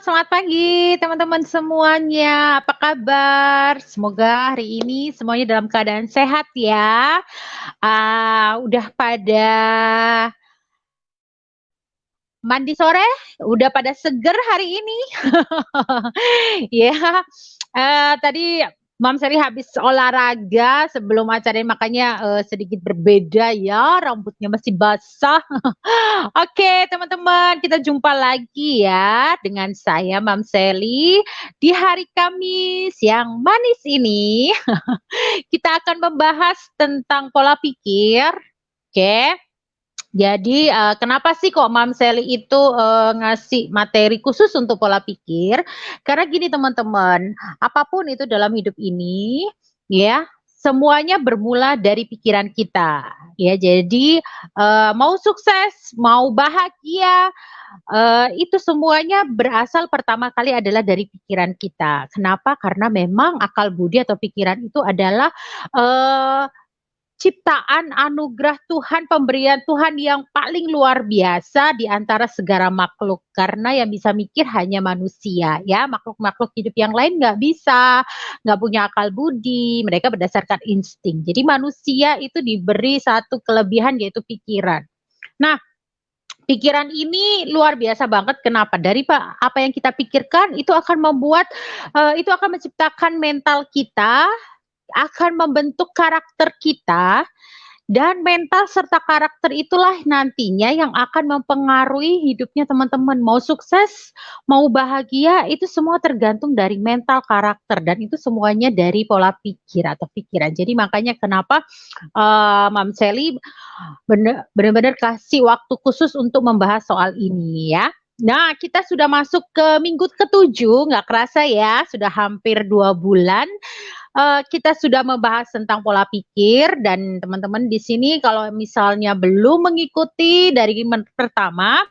selamat pagi teman-teman semuanya. Apa kabar? Semoga hari ini semuanya dalam keadaan sehat ya. Udah pada mandi sore? Udah pada seger hari ini? Ya, tadi Mom Sally habis olahraga sebelum acara ini makanya, sedikit berbeda ya, rambutnya masih basah. Oke, teman-teman, kita jumpa lagi ya dengan saya Mom Sally di hari Kamis yang manis ini. Kita akan membahas tentang pola pikir. Oke. Jadi, kenapa sih kok Mom Sally itu, ngasih materi khusus untuk pola pikir? Karena gini teman-teman, apapun itu dalam hidup ini, ya, semuanya bermula dari pikiran kita, ya. Jadi, mau sukses, mau bahagia, itu semuanya berasal pertama kali adalah dari pikiran kita. Kenapa? Karena memang akal budi atau pikiran itu adalah, eee ciptaan anugerah Tuhan, pemberian Tuhan yang paling luar biasa di antara segala makhluk. Karena yang bisa mikir hanya manusia ya, makhluk-makhluk hidup yang lain nggak bisa, nggak punya akal budi, mereka berdasarkan insting. Jadi manusia itu diberi satu kelebihan yaitu pikiran. Nah, pikiran ini luar biasa banget kenapa? Dari apa yang kita pikirkan itu akan membuat, itu akan menciptakan mental kita, akan membentuk karakter kita, dan mental serta karakter itulah nantinya yang akan mempengaruhi hidupnya teman-teman. Mau sukses, mau bahagia, itu semua tergantung dari mental karakter dan itu semuanya dari pola pikir atau pikiran. Jadi makanya kenapa, Mom Sally benar-benar kasih waktu khusus untuk membahas soal ini ya. Nah, kita sudah masuk ke minggu ke-7, nggak kerasa ya, sudah hampir 2 bulan. Kita sudah membahas tentang pola pikir dan teman-teman di sini kalau misalnya belum mengikuti dari pertama,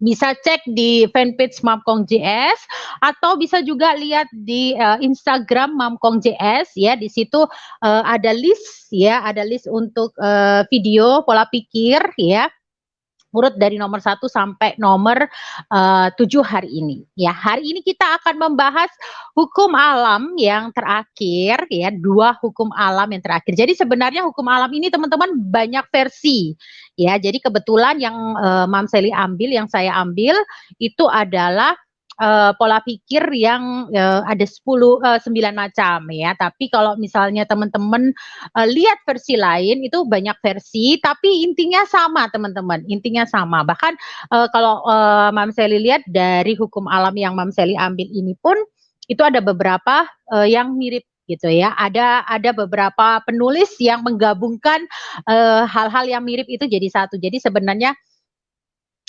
bisa cek di fanpage Mamkong JS atau bisa juga lihat di, Instagram Mamkong JS ya, di situ, ada list ya, ada list untuk, video pola pikir ya. Urut dari nomor 1 sampai nomor, 7 hari ini. Ya, hari ini kita akan membahas hukum alam yang terakhir ya, 2 hukum alam yang terakhir. Jadi sebenarnya hukum alam ini teman-teman banyak versi, ya. Jadi kebetulan yang, Mom Sally ambil, yang saya ambil itu adalah, pola pikir yang, ada 9 macam ya. Tapi kalau misalnya teman-teman lihat versi lain itu banyak versi, tapi intinya sama teman-teman, intinya sama. Bahkan, kalau, Mom Sally lihat dari hukum alam yang Mom Sally ambil ini pun, itu ada beberapa, yang mirip gitu ya. Ada beberapa penulis yang menggabungkan, hal-hal yang mirip itu jadi satu. Jadi sebenarnya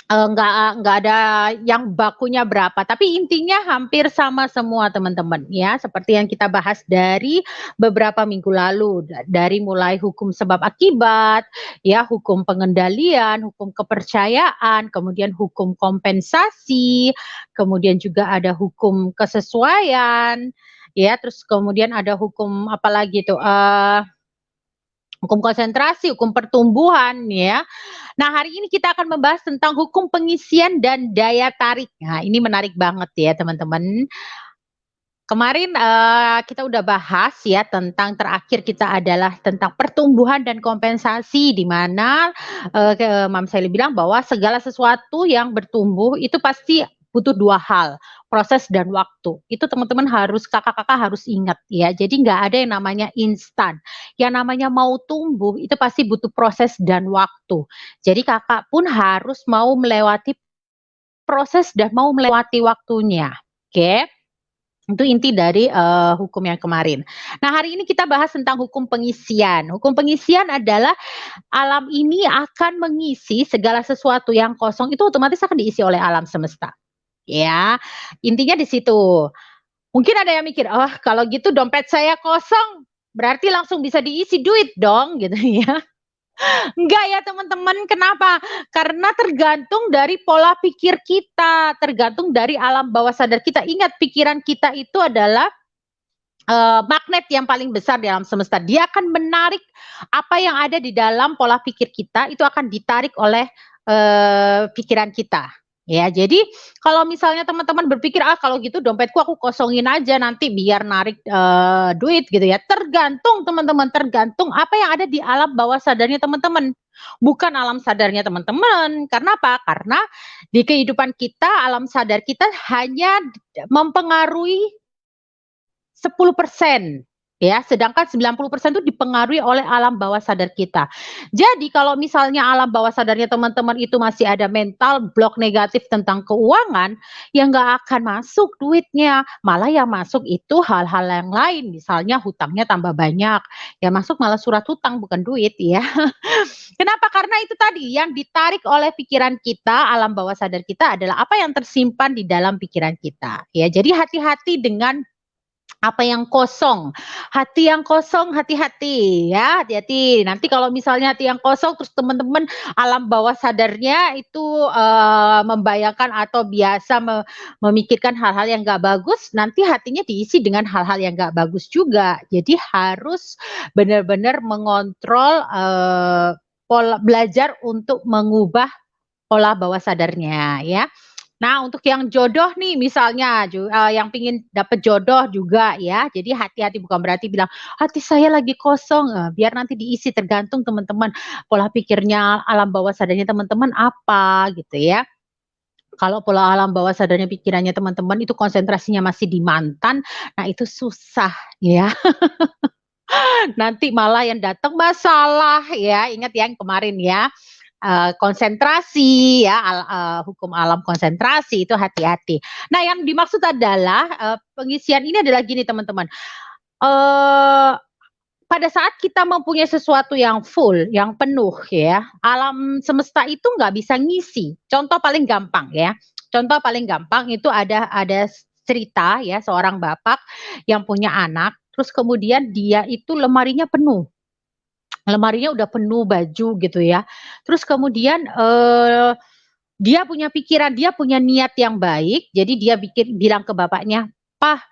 nggak ada yang bakunya berapa, tapi intinya hampir sama semua teman-teman ya, seperti yang kita bahas dari beberapa minggu lalu, dari mulai hukum sebab akibat, ya, hukum pengendalian, hukum kepercayaan, kemudian hukum kompensasi, kemudian juga ada hukum kesesuaian, ya, terus kemudian ada hukum apa lagi tuh, hukum konsentrasi, hukum pertumbuhan ya. Nah, hari ini kita akan membahas tentang hukum pengisian dan daya tarik. Nah, ini menarik banget ya, teman-teman. Kemarin, kita udah bahas ya tentang terakhir kita adalah tentang pertumbuhan dan kompensasi di mana, Mama Sally bilang bahwa segala sesuatu yang bertumbuh itu pasti butuh 2 hal, proses dan waktu. Itu teman-teman harus kakak-kakak harus ingat ya. Jadi nggak ada yang namanya instan. Yang namanya mau tumbuh itu pasti butuh proses dan waktu. Jadi Kakak pun harus mau melewati proses dan mau melewati waktunya, oke? Itu inti dari, hukum yang kemarin. Nah, hari ini kita bahas tentang hukum pengisian. Hukum pengisian adalah alam ini akan mengisi segala sesuatu yang kosong itu otomatis akan diisi oleh alam semesta, ya. Intinya di situ. Mungkin ada yang mikir, "Oh, kalau gitu dompet saya kosong, berarti langsung bisa diisi duit dong," gitu ya. Enggak ya teman-teman, kenapa? Karena tergantung dari pola pikir kita, tergantung dari alam bawah sadar kita. Ingat pikiran kita itu adalah, magnet yang paling besar di alam semesta. Dia akan menarik apa yang ada di dalam pola pikir kita, itu akan ditarik oleh, pikiran kita. Ya, jadi kalau misalnya teman-teman berpikir, "Ah, kalau gitu dompetku aku kosongin aja nanti biar narik, duit," gitu ya. Tergantung teman-teman, tergantung apa yang ada di alam bawah sadarnya teman-teman, bukan alam sadarnya teman-teman. Karena apa? Karena di kehidupan kita, alam sadar kita hanya mempengaruhi 10%, ya, sedangkan 90% itu dipengaruhi oleh alam bawah sadar kita. Jadi kalau misalnya alam bawah sadarnya teman-teman itu masih ada mental block negatif tentang keuangan, ya nggak akan masuk duitnya, malah yang masuk itu hal-hal yang lain, misalnya hutangnya tambah banyak, yang masuk malah surat hutang bukan duit ya. Kenapa? Karena itu tadi yang ditarik oleh pikiran kita, alam bawah sadar kita adalah apa yang tersimpan di dalam pikiran kita, ya. Jadi hati-hati dengan apa yang kosong, hati yang kosong hati-hati ya, hati-hati. Nanti kalau misalnya hati yang kosong terus teman-teman alam bawah sadarnya itu, membayangkan atau biasa memikirkan hal-hal yang nggak bagus, nanti hatinya diisi dengan hal-hal yang nggak bagus juga. Jadi harus benar-benar mengontrol, belajar untuk mengubah pola bawah sadarnya ya. Nah, untuk yang jodoh nih misalnya yang pingin dapet jodoh juga ya, jadi hati-hati bukan berarti bilang, "Hati saya lagi kosong," biar nanti diisi tergantung teman-teman pola pikirnya alam bawah sadarnya teman-teman apa gitu ya. Kalau pola alam bawah sadarnya pikirannya teman-teman itu konsentrasinya masih di mantan, nah itu susah ya, nanti malah yang datang masalah ya, ingat yang kemarin ya. Konsentrasi ya, hukum alam konsentrasi itu hati-hati. Nah yang dimaksud adalah, pengisian ini adalah gini teman-teman, eee, pada saat kita mempunyai sesuatu yang full, yang penuh ya, alam semesta itu nggak bisa ngisi. Contoh paling gampang ya, contoh paling gampang itu ada cerita ya, seorang bapak yang punya anak, terus kemudian dia itu lemarinya penuh. Lemarinya udah penuh baju gitu ya. Terus kemudian, dia punya pikiran, dia punya niat yang baik, jadi dia bilang ke bapaknya, "Pah,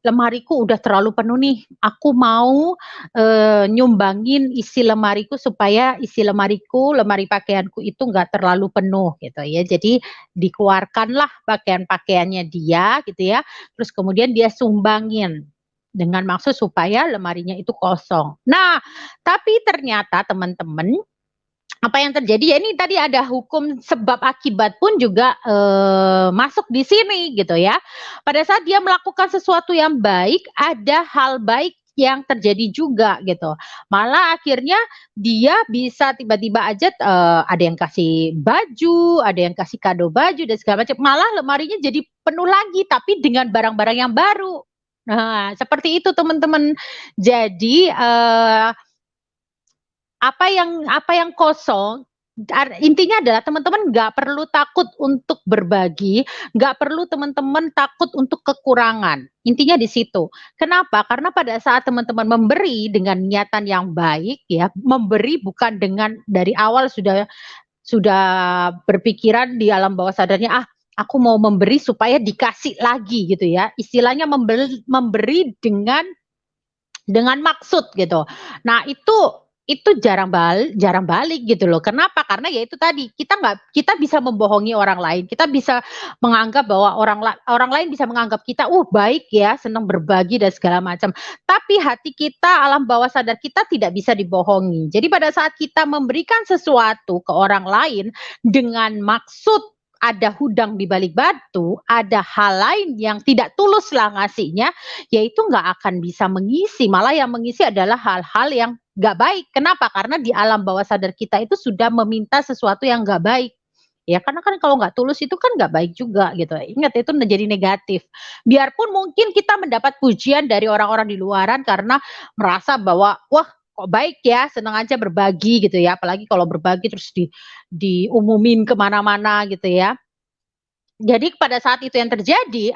lemariku udah terlalu penuh nih, aku mau, nyumbangin isi lemariku supaya isi lemari pakaianku itu nggak terlalu penuh," gitu ya. Jadi dikeluarkanlah pakaian-pakaiannya dia gitu ya, terus kemudian dia sumbangin, dengan maksud supaya lemarinya itu kosong. Nah, tapi ternyata teman-teman, apa yang terjadi ya ini tadi ada hukum sebab akibat pun juga, masuk di sini gitu ya. Pada saat dia melakukan sesuatu yang baik, ada hal baik yang terjadi juga gitu. Malah akhirnya dia bisa tiba-tiba aja, ada yang kasih baju, ada yang kasih kado baju dan segala macam, malah lemarinya jadi penuh lagi tapi dengan barang-barang yang baru. Nah, seperti itu teman-teman. Jadi, apa yang kosong, intinya adalah teman-teman nggak perlu takut untuk berbagi, nggak perlu teman-teman takut untuk kekurangan, intinya di situ. Kenapa? Karena pada saat teman-teman memberi dengan niatan yang baik ya, memberi bukan dengan dari awal sudah berpikiran di alam bawah sadarnya, "Ah, aku mau memberi supaya dikasih lagi," gitu ya. Istilahnya memberi dengan maksud gitu. Nah itu jarang balik gitu loh. Kenapa? Karena ya itu tadi, kita bisa membohongi orang lain, kita bisa menganggap bahwa orang lain bisa menganggap kita, baik ya, senang berbagi dan segala macam." Tapi hati kita, alam bawah sadar kita tidak bisa dibohongi. Jadi pada saat kita memberikan sesuatu ke orang lain dengan maksud ada hudang di balik batu, ada hal lain yang tidak tulus lah ngasihnya, ya itu nggak akan bisa mengisi, malah yang mengisi adalah hal-hal yang nggak baik. Kenapa? Karena di alam bawah sadar kita itu sudah meminta sesuatu yang nggak baik. Ya karena kan kalau nggak tulus itu kan nggak baik juga gitu. Ingat itu menjadi negatif. Biarpun mungkin kita mendapat pujian dari orang-orang di luaran karena merasa bahwa, wah kok baik ya, senang aja berbagi gitu ya. Apalagi kalau berbagi terus diumumin kemana-mana gitu ya. Jadi pada saat itu yang terjadi,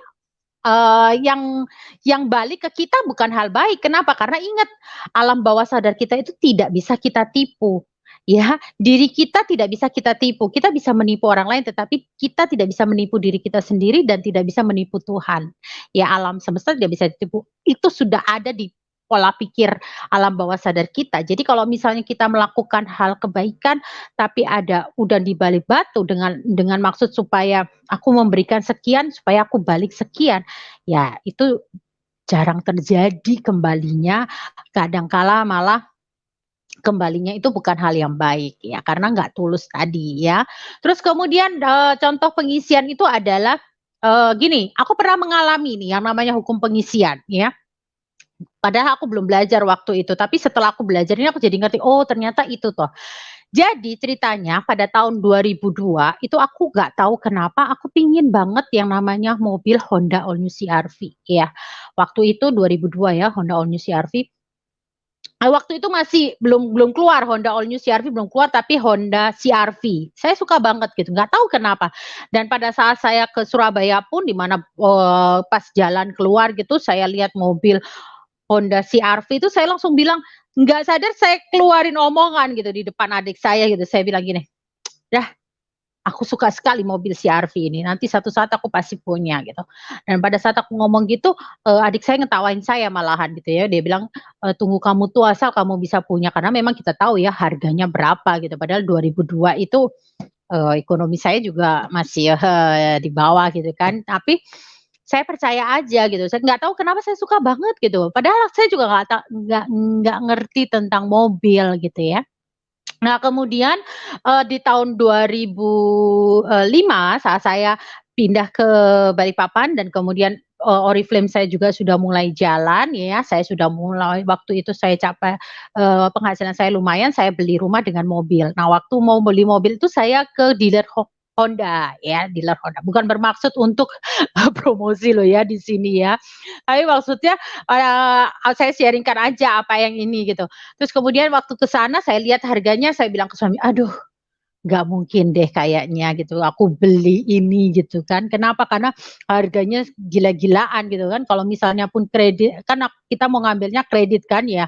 yang balik ke kita bukan hal baik. Kenapa? Karena ingat, alam bawah sadar kita itu tidak bisa kita tipu, ya. Diri kita tidak bisa kita tipu. Kita bisa menipu orang lain, tetapi kita tidak bisa menipu diri kita sendiri dan tidak bisa menipu Tuhan. Ya, alam semesta tidak bisa ditipu. Itu sudah ada pola pikir alam bawah sadar kita. Jadi kalau misalnya kita melakukan hal kebaikan, tapi ada udah di balik batu dengan maksud supaya aku memberikan sekian, supaya aku balik sekian, ya itu jarang terjadi kembalinya, kadangkala malah kembalinya itu bukan hal yang baik ya, karena nggak tulus tadi ya. Terus kemudian, contoh pengisian itu adalah, gini, aku pernah mengalami nih yang namanya hukum pengisian ya, padahal aku belum belajar waktu itu, tapi setelah aku belajar ini aku jadi ngerti, oh ternyata itu toh. Jadi ceritanya pada tahun 2002 itu aku nggak tahu kenapa aku pingin banget yang namanya mobil Honda All New CR-V ya. Waktu itu 2002 ya Honda All New CR-V. Waktu itu masih belum belum keluar Honda All New CR-V belum keluar, tapi Honda CR-V. Saya suka banget gitu, nggak tahu kenapa. Dan pada saat saya ke Surabaya pun di mana, pas jalan keluar gitu saya lihat mobil Honda CR-V itu saya langsung bilang, nggak sadar saya keluarin omongan gitu di depan adik saya gitu. Saya bilang gini, "Dah, aku suka sekali mobil CR-V ini, nanti satu saat aku pasti punya," gitu. Dan pada saat aku ngomong gitu, adik saya ngetawain saya malahan gitu ya, dia bilang, "Tunggu kamu tua asal kamu bisa punya," karena memang kita tahu ya harganya berapa gitu, padahal 2002 itu, ekonomi saya juga masih, di bawah gitu kan, tapi saya percaya aja gitu, saya nggak tahu kenapa saya suka banget gitu, padahal saya juga nggak ngerti tentang mobil gitu ya. Nah kemudian, di tahun 2005 saat saya pindah ke Balikpapan dan kemudian, Oriflame saya juga sudah mulai jalan ya, saya sudah mulai waktu itu saya capai, penghasilan saya lumayan, saya beli rumah dengan mobil. Nah waktu mau beli mobil itu saya ke dealer Honda ya, dealer Honda. Bukan bermaksud untuk promosi loh ya di sini ya, tapi maksudnya, saya sharing-kan aja apa yang ini gitu. Terus kemudian waktu ke sana saya lihat harganya, saya bilang ke suami, "Aduh, nggak mungkin deh kayaknya gitu, aku beli ini," gitu kan. Kenapa? Karena harganya gila-gilaan gitu kan, kalau misalnya pun kredit kan kita mau ngambilnya kredit kan ya,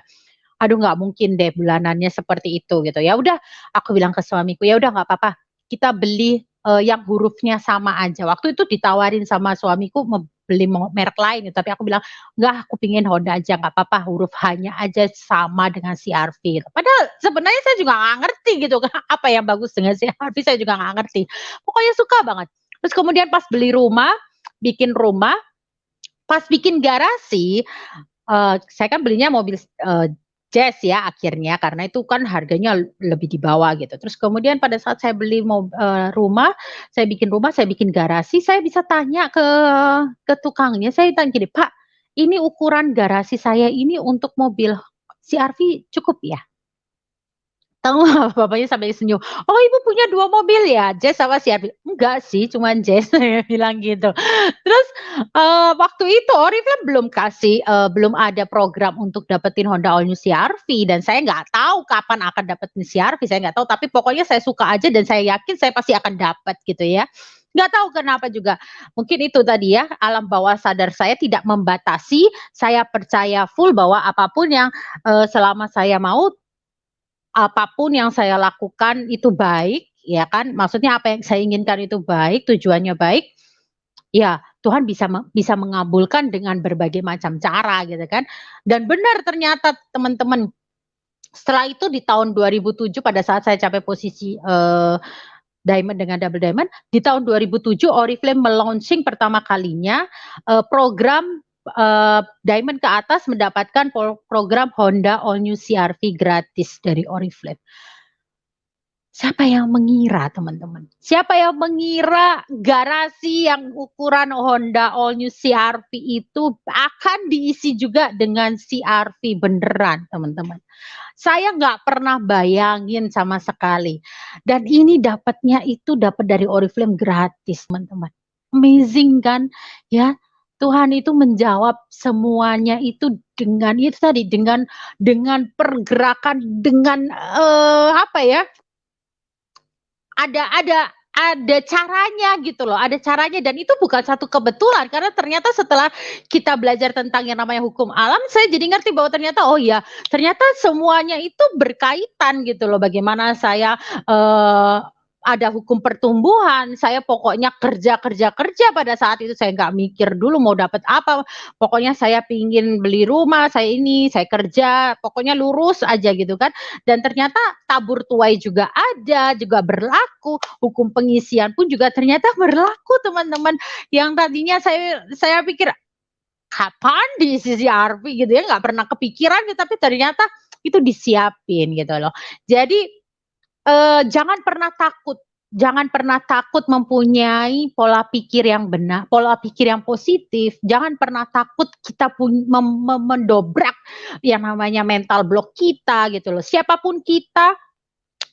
aduh nggak mungkin deh bulanannya seperti itu gitu. Ya udah aku bilang ke suamiku, "Ya udah nggak apa-apa, kita beli, yang hurufnya sama aja." Waktu itu ditawarin sama suamiku beli merek lain gitu, tapi aku bilang, "Enggak, aku pingin Honda aja, nggak apa-apa huruf H-nya aja sama dengan CR-V." Padahal sebenarnya saya juga nggak ngerti gitu kan, apa yang bagus dengan CR-V saya juga nggak ngerti. Pokoknya suka banget. Terus kemudian pas beli rumah, bikin rumah, pas bikin garasi, saya kan belinya mobil, Jazz ya akhirnya, karena itu kan harganya lebih di bawah gitu. Terus kemudian pada saat saya beli rumah, saya bikin garasi, saya bisa tanya ke tukangnya, saya tanya gini, "Pak, ini ukuran garasi saya ini untuk mobil CR-V cukup ya?" Tahu nggak bapaknya sampai senyum, "Oh ibu punya 2 mobil ya? Jazz sama CR-V?" "Enggak sih, cuman Jazz," saya bilang gitu. Terus, waktu itu Oriflame belum kasih, belum ada program untuk dapetin Honda All New CR-V dan saya nggak tahu kapan akan dapetin CR-V, saya nggak tahu, tapi pokoknya saya suka aja dan saya yakin saya pasti akan dapat gitu ya. Nggak tahu kenapa juga, mungkin itu tadi ya, alam bawah sadar saya tidak membatasi, saya percaya full bahwa apapun yang, selama saya mau apapun yang saya lakukan itu baik, ya kan, maksudnya apa yang saya inginkan itu baik, tujuannya baik, ya Tuhan bisa mengabulkan dengan berbagai macam cara gitu kan. Dan benar ternyata teman-teman, setelah itu di tahun 2007 pada saat saya capai posisi, diamond dengan double diamond, di tahun 2007 Oriflame me-launching pertama kalinya, program, diamond ke atas mendapatkan program Honda All New CR-V gratis dari Oriflame. Siapa yang mengira teman-teman? Siapa yang mengira garasi yang ukuran Honda All New CR-V itu akan diisi juga dengan CR-V beneran teman-teman. Saya nggak pernah bayangin sama sekali. Dan ini dapatnya itu dapat dari Oriflame gratis teman-teman. Amazing kan? Ya, Tuhan itu menjawab semuanya itu dengan itu tadi, pergerakan, dengan, apa ya, ada caranya gitu loh, ada caranya dan itu bukan satu kebetulan karena ternyata setelah kita belajar tentang yang namanya hukum alam, saya jadi ngerti bahwa ternyata, oh ya, ternyata semuanya itu berkaitan gitu loh. Bagaimana saya, eee ada hukum pertumbuhan, saya pokoknya kerja kerja kerja pada saat itu saya nggak mikir dulu mau dapat apa, pokoknya saya pingin beli rumah, saya kerja, pokoknya lurus aja gitu kan. Dan ternyata tabur tuai juga ada, juga berlaku, hukum pengisian pun juga ternyata berlaku teman-teman. Yang tadinya saya pikir, kapan diisi CRV gitu ya, nggak pernah kepikiran gitu, tapi ternyata itu disiapin gitu loh. Jadi jangan pernah takut mempunyai pola pikir yang benar, pola pikir yang positif. Jangan pernah takut kita mendobrak yang namanya mental block kita gitu loh. Siapapun kita,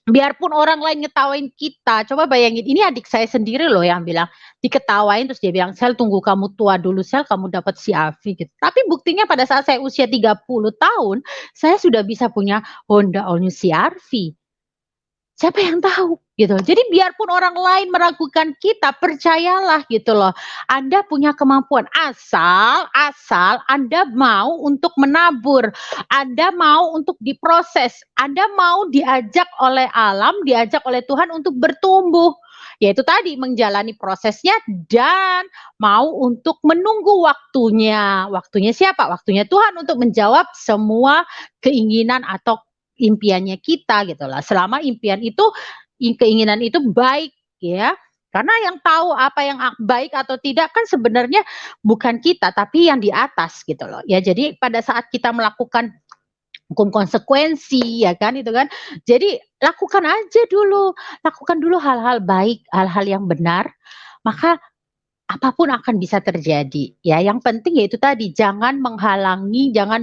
biarpun orang lain ngetawain kita, coba bayangin, ini adik saya sendiri loh yang bilang, diketawain terus dia bilang, "Sel tunggu kamu tua dulu Sel, kamu dapat CRV," gitu. Tapi buktinya pada saat saya usia 30 tahun, saya sudah bisa punya Honda All New CR-V. Siapa yang tahu gitu. Jadi biarpun orang lain meragukan kita, percayalah gitu loh. Anda punya kemampuan asal Anda mau untuk menabur, Anda mau untuk diproses, Anda mau diajak oleh alam, diajak oleh Tuhan untuk bertumbuh. Yaitu tadi menjalani prosesnya dan mau untuk menunggu waktunya. Waktunya siapa? Waktunya Tuhan untuk menjawab semua keinginan atau impiannya kita gitu lah. Selama impian itu, keinginan itu baik ya. Karena yang tahu apa yang baik atau tidak kan sebenarnya bukan kita, tapi yang di atas gitu loh. Ya jadi pada saat kita melakukan hukum konsekuensi ya kan itu kan. Jadi lakukan dulu hal-hal baik, hal-hal yang benar, maka apapun akan bisa terjadi ya. Yang penting yaitu tadi jangan menghalangi, jangan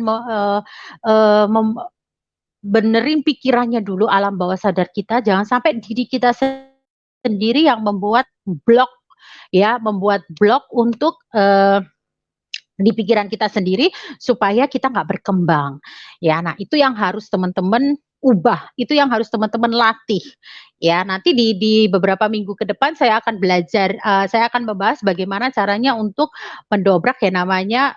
benerin pikirannya dulu, alam bawah sadar kita, jangan sampai diri kita sendiri yang membuat blok ya, membuat blok untuk di pikiran kita sendiri supaya kita nggak berkembang. Ya, nah itu yang harus teman-teman ubah, itu yang harus teman-teman latih. Ya, nanti di beberapa minggu ke depan saya akan belajar, saya akan membahas bagaimana caranya untuk mendobrak yang namanya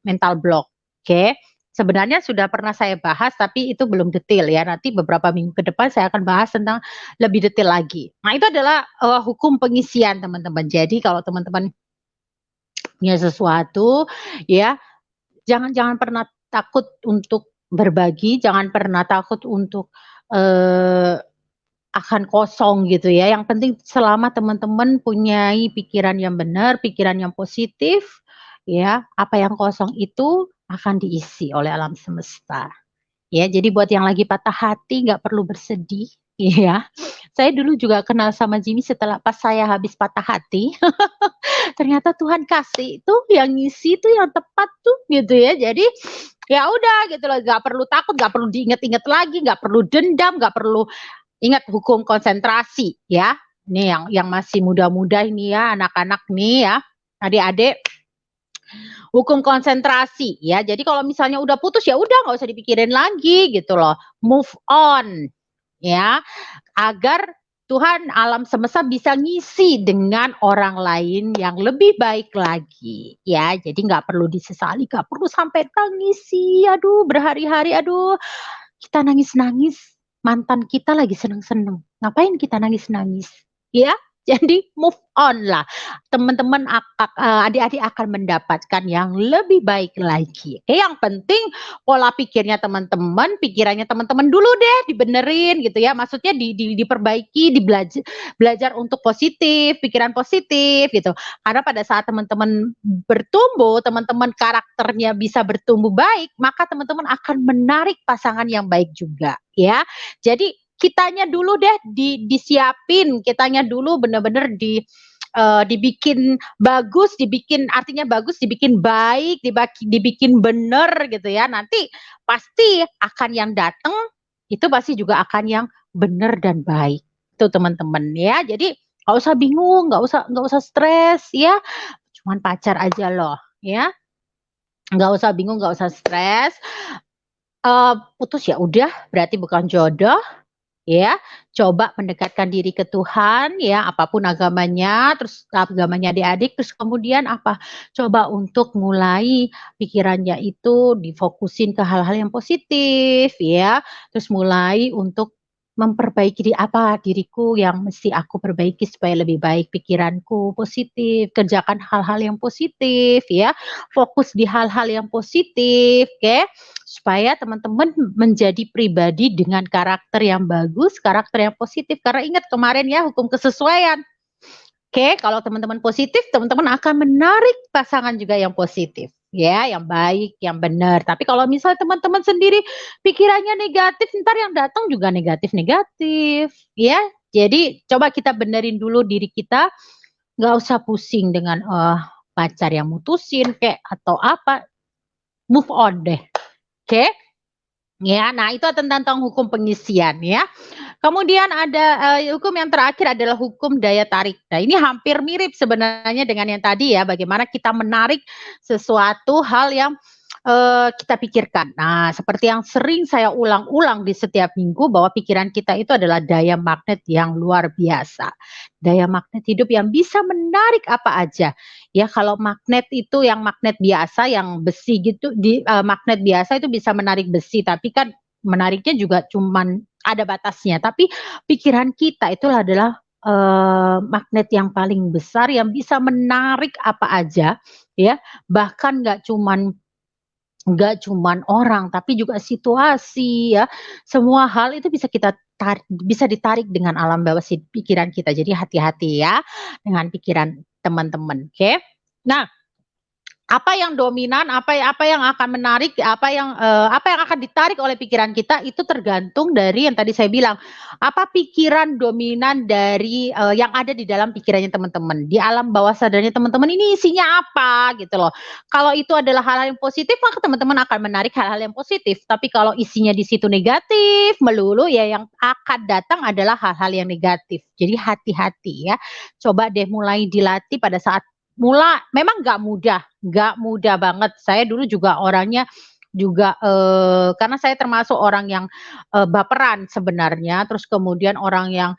mental block. Oke. Sebenarnya sudah pernah saya bahas tapi itu belum detail ya. Nanti beberapa minggu ke depan saya akan bahas tentang lebih detail lagi. Nah, itu adalah hukum pengisian teman-teman. Jadi kalau teman-teman punya sesuatu ya, jangan jangan pernah takut untuk berbagi, jangan pernah takut untuk akan kosong gitu ya. Yang penting selama teman-teman punyai pikiran yang benar, pikiran yang positif, ya, apa yang kosong itu akan diisi oleh alam semesta. Ya, jadi buat yang lagi patah hati nggak perlu bersedih, ya. Saya dulu juga kenal sama Jimmy setelah pas saya habis patah hati. Ternyata Tuhan kasih tuh yang ngisi tuh yang tepat tuh gitu ya. Jadi ya udah gitu loh, nggak perlu takut, nggak perlu diinget-inget lagi, nggak perlu dendam, nggak perlu ingat hukum konsentrasi ya. Ini yang masih muda-muda ini ya, anak-anak nih ya, adik-adik, hukum konsentrasi ya. Jadi kalau misalnya udah putus ya udah nggak usah dipikirin lagi gitu loh. Move on ya, agar Tuhan alam semesta bisa ngisi dengan orang lain yang lebih baik lagi ya. Jadi nggak perlu disesali, nggak perlu sampai tangisi, aduh berhari-hari, aduh kita nangis-nangis, mantan kita lagi seneng-seneng. Ngapain kita nangis-nangis? Ya, jadi move on lah. Teman-teman adik-adik akan mendapatkan yang lebih baik lagi. Yang penting pola pikirnya teman-teman, pikirannya teman-teman dulu deh dibenerin gitu ya. Maksudnya diperbaiki, belajar untuk positif, pikiran positif gitu. Karena pada saat teman-teman bertumbuh, teman-teman karakternya bisa bertumbuh baik, maka teman-teman akan menarik pasangan yang baik juga ya. Jadi kitanya dulu deh disiapin, kitanya dulu bener-bener dibikin bagus, artinya bagus, dibikin baik, dibikin bener gitu ya. Nanti pasti akan yang datang itu pasti juga akan yang bener dan baik. Itu teman-teman ya. Jadi nggak usah bingung, nggak usah stres ya. Cuman pacar aja loh ya. Nggak usah bingung, nggak usah stres. Putus ya udah, berarti bukan jodoh ya. Coba mendekatkan diri ke Tuhan ya, apapun agamanya, terus agamanya adik-adik, terus kemudian apa, coba untuk mulai pikirannya itu difokusin ke hal-hal yang positif ya, terus mulai untuk memperbaiki apa diriku yang mesti aku perbaiki supaya lebih baik, pikiranku positif, kerjakan hal-hal yang positif ya, fokus di hal-hal yang positif, oke. Supaya teman-teman menjadi pribadi dengan karakter yang bagus, karakter yang positif. Karena ingat kemarin ya hukum kesesuaian. Oke, kalau teman-teman positif, teman-teman akan menarik pasangan juga yang positif, ya, yang baik, yang benar. Tapi kalau misal teman-teman sendiri pikirannya negatif, ntar yang datang juga negatif-negatif, ya. Jadi coba kita benerin dulu diri kita, nggak usah pusing dengan pacar yang mutusin kayak atau apa, move on deh, oke? Ya, nah itu tentang hukum pengisian ya. Kemudian ada, hukum yang terakhir adalah hukum daya tarik. Nah, ini hampir mirip sebenarnya dengan yang tadi ya, bagaimana kita menarik sesuatu hal yang, kita pikirkan. Nah, seperti yang sering saya ulang-ulang di setiap minggu bahwa pikiran kita itu adalah daya magnet yang luar biasa. Daya magnet hidup yang bisa menarik apa aja. Ya, kalau magnet itu yang magnet biasa, yang besi gitu magnet biasa itu bisa menarik besi, tapi kan menariknya juga cuman ada batasnya, tapi pikiran kita itu adalah, magnet yang paling besar yang bisa menarik apa aja, ya. Bahkan nggak cuman orang, tapi juga situasi ya, semua hal itu bisa ditarik dengan alam bawah pikiran kita. Jadi hati-hati ya dengan pikiran teman-teman, oke. Nah, apa yang dominan, apa yang akan menarik, apa yang akan ditarik oleh pikiran kita itu tergantung dari yang tadi saya bilang, apa pikiran dominan dari, yang ada di dalam pikirannya teman-teman, di alam bawah sadarnya teman-teman ini isinya apa gitu loh. Kalau itu adalah hal-hal yang positif, maka teman-teman akan menarik hal-hal yang positif, tapi kalau isinya di situ negatif melulu, ya yang akan datang adalah hal-hal yang negatif. Jadi hati-hati ya, coba deh mulai dilatih pada saat memang nggak mudah banget. Saya dulu juga orangnya juga, karena saya termasuk orang yang, baperan sebenarnya, terus kemudian orang yang,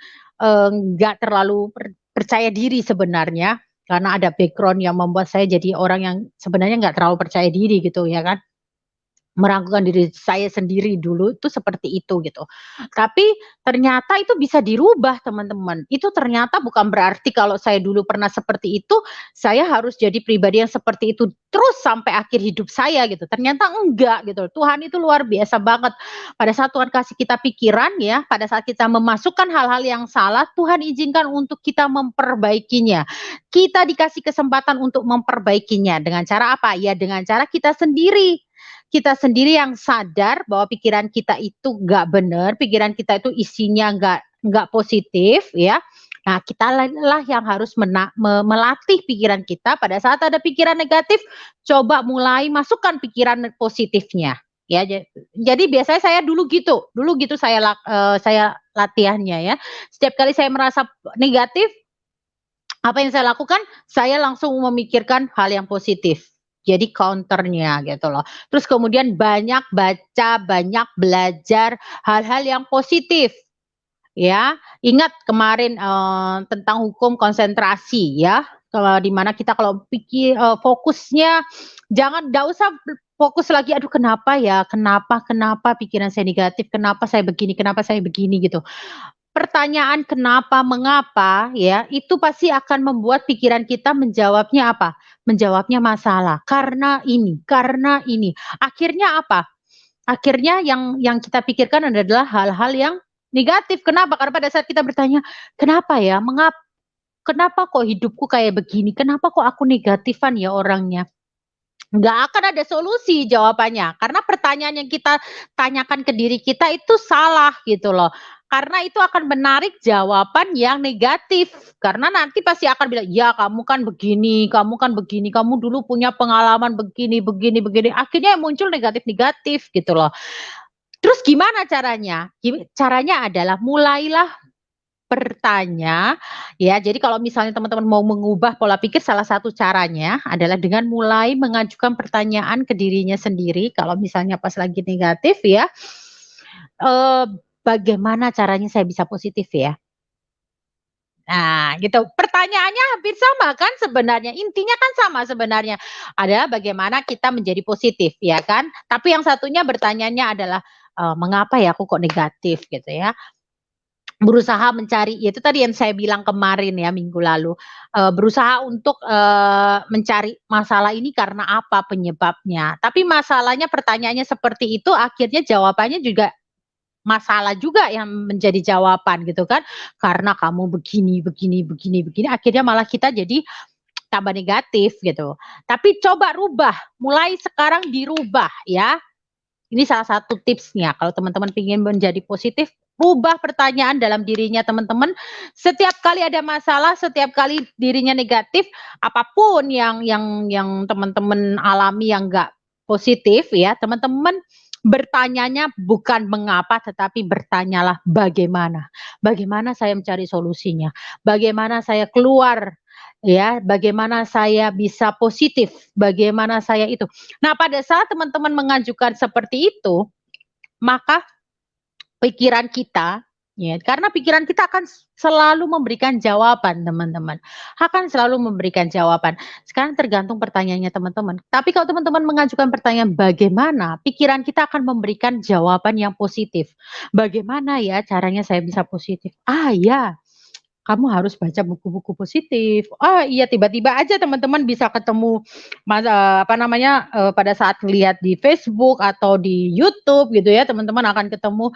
nggak terlalu percaya diri sebenarnya, karena ada background yang membuat saya jadi orang yang sebenarnya nggak terlalu percaya diri gitu ya kan. Meragukan diri saya sendiri dulu itu seperti itu gitu. Tapi ternyata itu bisa dirubah teman-teman. Itu ternyata bukan berarti kalau saya dulu pernah seperti itu, saya harus jadi pribadi yang seperti itu terus sampai akhir hidup saya gitu. Ternyata enggak gitu. Tuhan itu luar biasa banget. Pada saat Tuhan kasih kita pikiran ya, pada saat kita memasukkan hal-hal yang salah, Tuhan izinkan untuk kita memperbaikinya. Kita dikasih kesempatan untuk memperbaikinya dengan cara apa? Ya dengan cara kita sendiri yang sadar bahwa pikiran kita itu nggak benar, pikiran kita itu isinya nggak positif ya. Nah, kita lah yang harus melatih pikiran kita pada saat ada pikiran negatif, coba mulai masukkan pikiran positifnya. Ya, jadi biasanya saya dulu gitu saya latihannya ya. Setiap kali saya merasa negatif, apa yang saya lakukan? Saya langsung memikirkan hal yang positif. Jadi counternya gitu loh. Terus kemudian banyak baca, banyak belajar hal-hal yang positif. Ya, ingat kemarin, tentang hukum konsentrasi ya, kalau di mana kita kalau fokusnya nggak usah fokus lagi, "Aduh kenapa ya? Kenapa pikiran saya negatif? Kenapa saya begini?" Gitu. Pertanyaan kenapa, mengapa ya, itu pasti akan membuat pikiran kita menjawabnya apa? Menjawabnya masalah, karena ini. Akhirnya apa? Akhirnya yang kita pikirkan adalah hal-hal yang negatif. Kenapa? Karena pada saat kita bertanya, "Kenapa ya? Kenapa kok hidupku kayak begini? Kenapa kok aku negatifan ya orangnya?" Nggak akan ada solusi jawabannya, karena pertanyaan yang kita tanyakan ke diri kita itu salah gitu loh. Karena itu akan menarik jawaban yang negatif, karena nanti pasti akan bilang, "Ya kamu kan begini, kamu dulu punya pengalaman begini begini begini." Akhirnya yang muncul negatif-negatif gitu loh. Terus gimana caranya? Caranya adalah mulailah bertanya, ya. Jadi kalau misalnya teman-teman mau mengubah pola pikir, salah satu caranya adalah dengan mulai mengajukan pertanyaan ke dirinya sendiri, kalau misalnya pas lagi negatif ya, eee, "Bagaimana caranya saya bisa positif ya?" Nah, gitu. Pertanyaannya hampir sama kan sebenarnya, intinya kan sama sebenarnya, adalah bagaimana kita menjadi positif, ya kan? Tapi yang satunya bertanyanya adalah, "Mengapa ya aku kok negatif?" Gitu ya. berusaha mencari, ya itu tadi yang saya bilang kemarin ya minggu lalu, berusaha untuk, mencari masalah ini karena apa penyebabnya. Tapi masalahnya pertanyaannya seperti itu akhirnya jawabannya juga masalah juga yang menjadi jawaban gitu kan. Karena kamu begini begini begini begini, akhirnya malah kita jadi tambah negatif gitu. Tapi coba rubah, mulai sekarang dirubah ya. Ini salah satu tipsnya kalau teman-teman ingin menjadi positif, rubah pertanyaan dalam dirinya teman-teman. Setiap kali ada masalah, setiap kali dirinya negatif, apapun yang teman-teman alami yang enggak positif ya, teman-teman bertanyanya bukan mengapa, tetapi bertanyalah bagaimana. Bagaimana saya mencari solusinya? Bagaimana saya keluar ya, bagaimana saya bisa positif, bagaimana saya itu. Nah, pada saat teman-teman mengajukan seperti itu, maka pikiran kita, ya, karena pikiran kita akan selalu memberikan jawaban, teman-teman. Akan selalu memberikan jawaban. Sekarang tergantung pertanyaannya teman-teman. Tapi kalau teman-teman mengajukan pertanyaan bagaimana, pikiran kita akan memberikan jawaban yang positif. Bagaimana ya caranya saya bisa positif? Ah, ya, kamu harus baca buku-buku positif. Oh iya, tiba-tiba aja teman-teman bisa ketemu apa namanya, pada saat ngelihat di Facebook atau di YouTube gitu ya, teman-teman akan ketemu,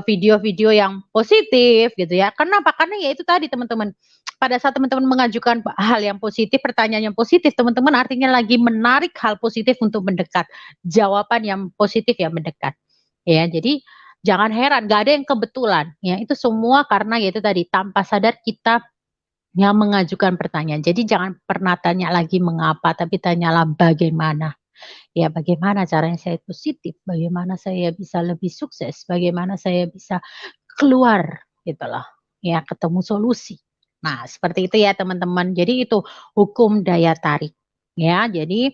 video-video yang positif gitu ya. Kenapa? Karena ya itu tadi teman-teman, pada saat teman-teman mengajukan hal yang positif, pertanyaan yang positif, teman-teman artinya lagi menarik hal positif untuk mendekat, jawaban yang positif yang mendekat. Ya, jadi jangan heran, nggak ada yang kebetulan, ya itu semua karena ya itu tadi, tanpa sadar kita yang mengajukan pertanyaan. Jadi jangan pernah tanya lagi mengapa, tapi tanyalah bagaimana. Ya bagaimana caranya saya positif, bagaimana saya bisa lebih sukses, bagaimana saya bisa keluar gitu loh, ya ketemu solusi. Nah seperti itu ya teman-teman, jadi itu hukum daya tarik, ya. Jadi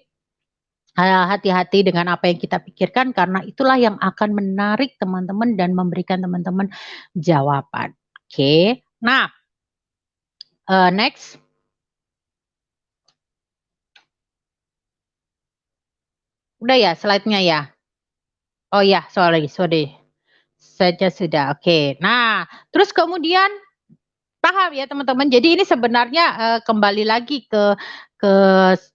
hati-hati dengan apa yang kita pikirkan karena itulah yang akan menarik teman-teman dan memberikan teman-teman jawaban. Oke. Nah, next. Udah ya slide-nya ya? Oh ya, sorry sorry. Saja sudah, oke. Nah, terus kemudian paham ya teman-teman, jadi ini sebenarnya, kembali lagi ke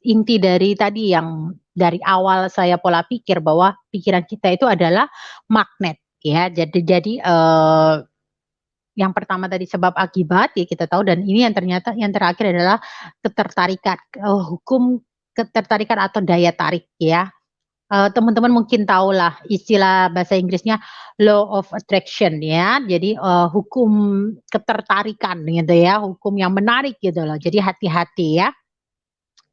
inti dari tadi yang dari awal saya pola pikir bahwa pikiran kita itu adalah magnet ya. Jadi, yang pertama tadi sebab akibat ya kita tahu dan ini yang ternyata yang terakhir adalah ketertarikan, hukum ketertarikan atau daya tarik ya. Teman-teman mungkin tahulah istilah bahasa Inggrisnya law of attraction ya. Jadi, hukum ketertarikan gitu ya, hukum yang menarik gitu loh. Jadi hati-hati ya.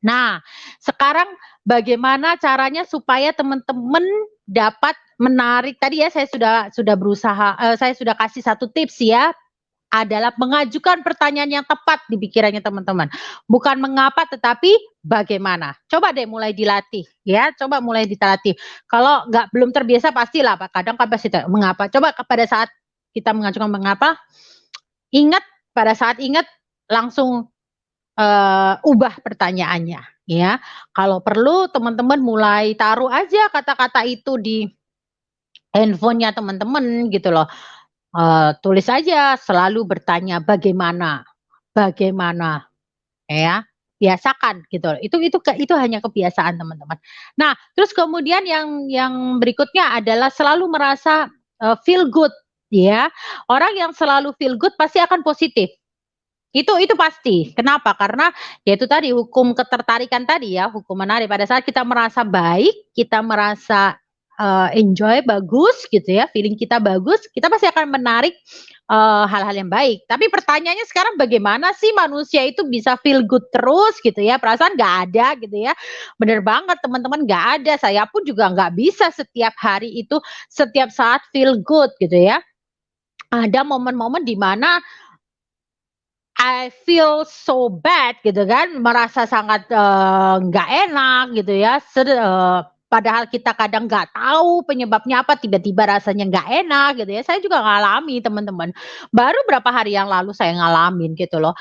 Nah, sekarang bagaimana caranya supaya teman-teman dapat menarik tadi ya saya sudah berusaha saya sudah kasih satu tips ya, adalah mengajukan pertanyaan yang tepat di pikirannya teman-teman. Bukan mengapa tetapi bagaimana. Coba deh mulai dilatih ya, coba mulai dilatih. Kalau nggak belum terbiasa pastilah kadang kan pasti mengapa. Coba pada saat kita mengajukan mengapa, ingat pada saat ingat langsung ubah pertanyaannya, ya. Kalau perlu teman-teman mulai taruh aja kata-kata itu di handphone-nya teman-teman gitu loh. Tulis aja selalu bertanya bagaimana, bagaimana, ya. Biasakan gitu loh. Itu hanya kebiasaan teman-teman. Nah, terus kemudian yang berikutnya adalah selalu merasa, feel good, ya. Orang yang selalu feel good pasti akan positif. Itu pasti. Kenapa? Karena ya itu tadi hukum ketertarikan tadi ya, hukum menarik. Pada saat kita merasa baik, kita merasa, enjoy, bagus gitu ya, feeling kita bagus, kita pasti akan menarik, hal-hal yang baik. Tapi pertanyaannya sekarang bagaimana sih manusia itu bisa feel good terus gitu ya, perasaan nggak ada gitu ya. Bener banget teman-teman, nggak ada, saya pun juga nggak bisa setiap hari itu, setiap saat feel good gitu ya. Ada momen-momen di mana I feel so bad gitu kan, merasa sangat, nggak enak gitu ya, padahal kita kadang nggak tahu penyebabnya apa, tiba-tiba rasanya nggak enak gitu ya. Saya juga ngalami teman-teman, baru berapa hari yang lalu saya ngalamin gitu loh.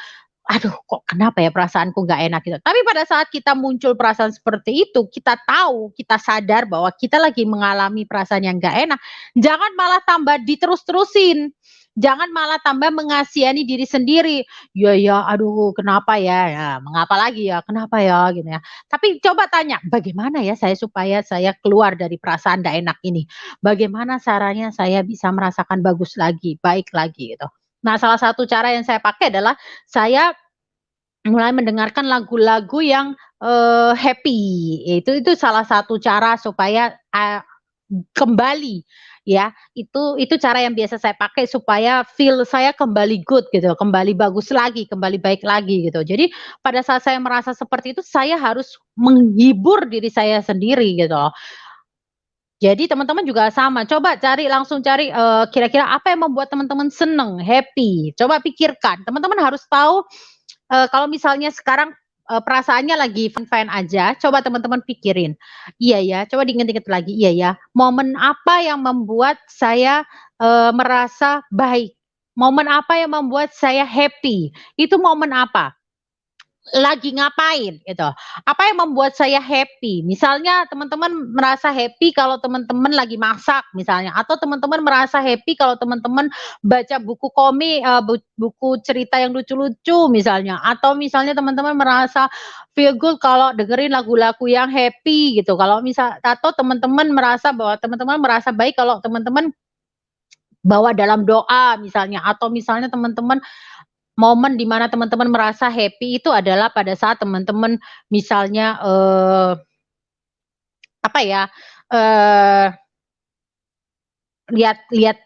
Aduh kok kenapa ya perasaanku nggak enak gitu. Tapi pada saat kita muncul perasaan seperti itu, kita tahu, kita sadar bahwa kita lagi mengalami perasaan yang nggak enak, jangan malah tambah diterus-terusin. Jangan malah tambah mengasihani diri sendiri. "Ya ya, aduh kenapa ya? Ya, mengapa lagi ya? Kenapa ya?" Gitu ya. Tapi coba tanya, "Bagaimana ya saya supaya saya keluar dari perasaan ndak enak ini? Bagaimana caranya saya bisa merasakan bagus lagi, baik lagi?" Gitu. Nah, salah satu cara yang saya pakai adalah saya mulai mendengarkan lagu-lagu yang, happy, itu salah satu cara supaya, kembali ya, itu cara yang biasa saya pakai supaya feel saya kembali good gitu, kembali bagus lagi, kembali baik lagi gitu. Jadi pada saat saya merasa seperti itu, saya harus menghibur diri saya sendiri gitu loh. Jadi teman-teman juga sama, coba cari langsung cari, kira-kira apa yang membuat teman-teman seneng, happy, coba pikirkan. Teman-teman harus tahu, kalau misalnya sekarang, perasaannya lagi fine-fine aja, coba teman-teman pikirin, "Iya ya," coba diinget-inget lagi, "Iya ya, momen apa yang membuat saya, merasa baik? Momen apa yang membuat saya happy? Itu momen apa? Lagi ngapain?" Gitu. Apa yang membuat saya happy? Misalnya teman-teman merasa happy kalau teman-teman lagi masak misalnya, atau teman-teman merasa happy kalau teman-teman baca buku komik, buku cerita yang lucu-lucu misalnya, atau misalnya teman-teman merasa feel good kalau dengerin lagu-lagu yang happy gitu. Kalau misal atau teman-teman merasa bahwa teman-teman merasa baik kalau teman-teman bawa dalam doa misalnya, atau misalnya teman-teman momen di mana teman-teman merasa happy itu adalah pada saat teman-teman misalnya, apa ya, eee, lihat lihat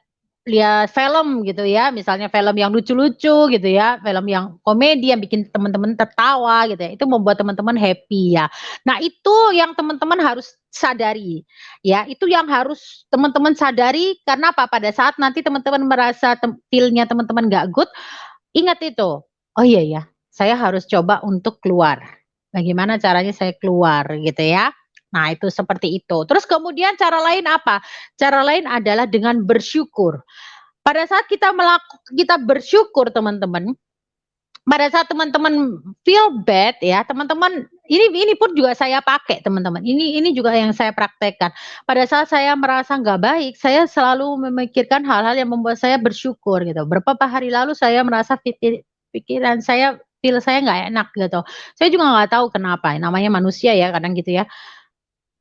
lihat film gitu ya, misalnya film yang lucu-lucu gitu ya, film yang komedi yang bikin teman-teman tertawa gitu ya, itu membuat teman-teman happy ya. Nah itu yang teman-teman harus sadari, ya, itu yang harus teman-teman sadari karena apa, pada saat nanti teman-teman merasa feel-nya teman-teman nggak good, ingat itu, "Oh iya ya, saya harus coba untuk keluar. Bagaimana caranya saya keluar?" Gitu ya. Nah itu seperti itu. Terus kemudian cara lain apa? Cara lain adalah dengan bersyukur. Pada saat kita bersyukur teman-teman, pada saat teman-teman feel bad ya, teman-teman ini pun juga saya pakai teman-teman, ini juga yang saya praktekkan. Pada saat saya merasa nggak baik, saya selalu memikirkan hal-hal yang membuat saya bersyukur gitu. Beberapa hari lalu saya merasa pikiran saya saya nggak enak gitu. Saya juga nggak tahu kenapa, namanya manusia ya kadang gitu ya.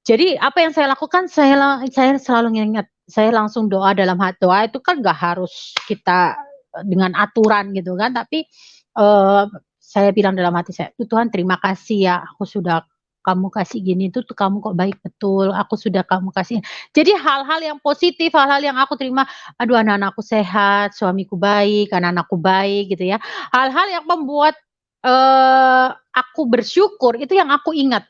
Jadi apa yang saya lakukan, saya selalu nginget, saya langsung doa dalam doa itu kan nggak harus kita, dengan aturan gitu kan, tapi, saya bilang dalam hati saya, "Tuhan terima kasih ya, aku sudah kamu kasih gini tuh kamu kok baik betul, aku sudah kamu kasih." Jadi hal-hal yang positif, hal-hal yang aku terima, aduh anak-anakku sehat, suamiku baik, anak-anakku baik gitu ya. Hal-hal yang membuat, aku bersyukur itu yang aku ingat.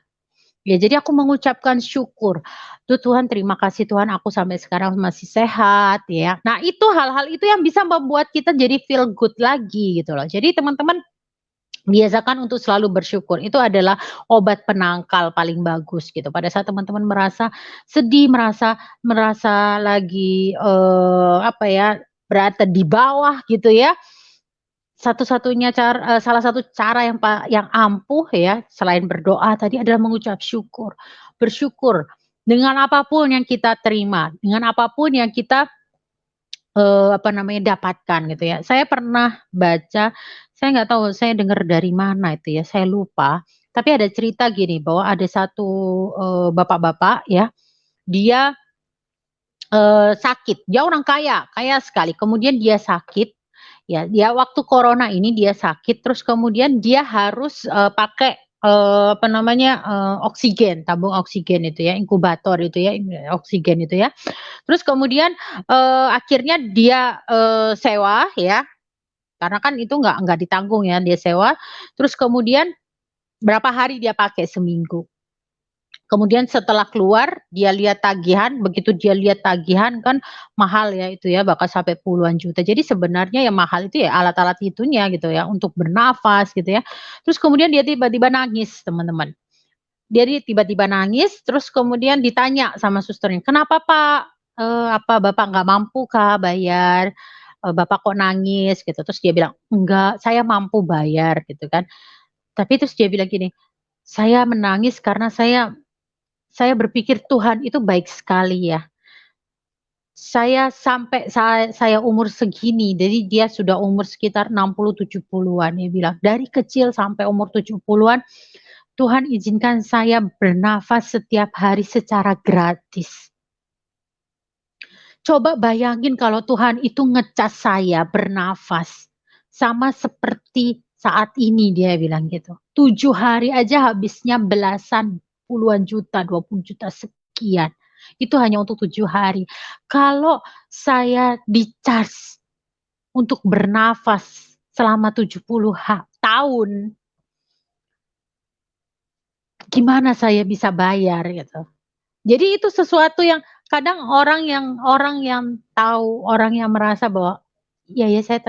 Ya, jadi aku mengucapkan syukur, tuh Tuhan terima kasih Tuhan aku sampai sekarang masih sehat ya. Nah itu hal-hal itu yang bisa membuat kita jadi feel good lagi gitu loh. Jadi teman-teman biasakan untuk selalu bersyukur, itu adalah obat penangkal paling bagus gitu. Pada saat teman-teman merasa sedih, merasa merasa lagi, apa ya, berada di bawah gitu ya, salah satu cara yang ampuh ya, selain berdoa tadi adalah mengucap syukur. Bersyukur dengan apapun yang kita terima, dengan apapun yang kita, apa namanya, dapatkan gitu ya. Saya pernah baca, saya nggak tahu saya dengar dari mana itu ya, saya lupa, tapi ada cerita gini, bahwa ada satu, bapak-bapak ya, dia, sakit, dia orang kaya, kaya sekali, kemudian dia sakit. Ya, dia waktu corona ini dia sakit, terus kemudian dia harus, pakai, apa namanya, oksigen, tabung oksigen itu ya, inkubator itu ya, oksigen itu ya. Terus kemudian, akhirnya dia, sewa ya, karena kan itu nggak ditanggung ya, dia sewa, terus kemudian berapa hari dia pakai, seminggu. Kemudian setelah keluar, dia lihat tagihan, begitu dia lihat tagihan kan mahal ya itu ya, bahkan sampai puluhan juta. Jadi sebenarnya yang mahal itu ya alat-alat itunya gitu ya, untuk bernafas gitu ya. Terus kemudian dia tiba-tiba nangis teman-teman. Dia tiba-tiba nangis, terus kemudian ditanya sama susternya, "Kenapa Pak? Apa Bapak nggak mampu kah bayar? Bapak kok nangis?" Gitu. Terus dia bilang, "Enggak, saya mampu bayar," gitu kan. Tapi terus dia bilang gini, "Saya menangis karena saya berpikir Tuhan itu baik sekali ya. Saya umur segini, jadi dia sudah umur sekitar 60, 70-an, dia bilang, "Dari kecil sampai umur 70-an, Tuhan izinkan saya bernafas setiap hari secara gratis." Coba bayangin kalau Tuhan itu ngecas saya bernafas, sama seperti saat ini dia bilang gitu. 7 hari aja habisnya belasan, puluhan juta, 20 juta, sekian. Itu hanya untuk 7 hari. Kalau saya di-charge untuk bernafas selama 70 tahun, gimana saya bisa bayar gitu. Jadi itu sesuatu yang kadang orang yang tahu, orang yang merasa bahwa, iya ya saya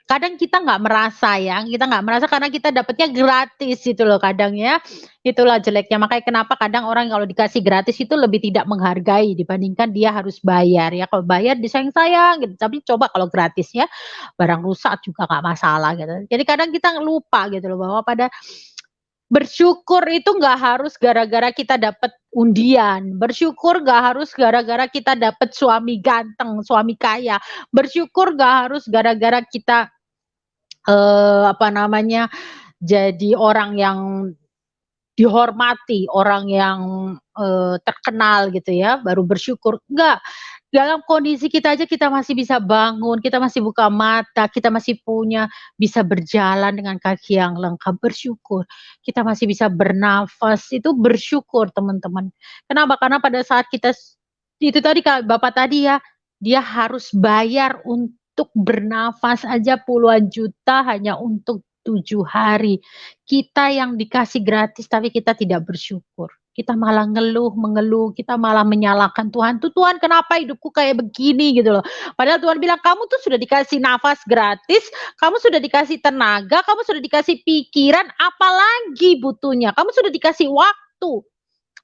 kadang kita nggak merasa ya, kita nggak merasa karena kita dapatnya gratis itu loh kadang ya. Itulah jeleknya, makanya kenapa kadang orang kalau dikasih gratis itu lebih tidak menghargai dibandingkan dia harus bayar ya. Kalau bayar disayang-sayang gitu, tapi coba kalau gratis ya, barang rusak juga nggak masalah gitu. Jadi kadang kita lupa gitu loh bahwa pada bersyukur itu nggak harus gara-gara kita dapat undian, bersyukur nggak harus gara-gara kita dapat suami ganteng, suami kaya, bersyukur nggak harus gara-gara kita, apa namanya, jadi orang yang dihormati, orang yang, terkenal gitu ya, baru bersyukur, enggak. Dalam kondisi kita aja kita masih bisa bangun, kita masih buka mata, kita masih punya bisa berjalan dengan kaki yang lengkap, bersyukur. Kita masih bisa bernafas, itu bersyukur teman-teman. Kenapa? Karena pada saat kita itu tadi Kak, Bapak tadi ya, dia harus bayar untuk bernafas aja puluhan juta hanya untuk 7 hari. Kita yang dikasih gratis tapi kita tidak bersyukur. Kita malah mengeluh, kita malah menyalahkan Tuhan, "Tuh Tuhan kenapa hidupku kayak begini?" Gitu loh. Padahal Tuhan bilang, "Kamu tuh sudah dikasih nafas gratis, kamu sudah dikasih tenaga, kamu sudah dikasih pikiran, apalagi butuhnya? Kamu sudah dikasih waktu.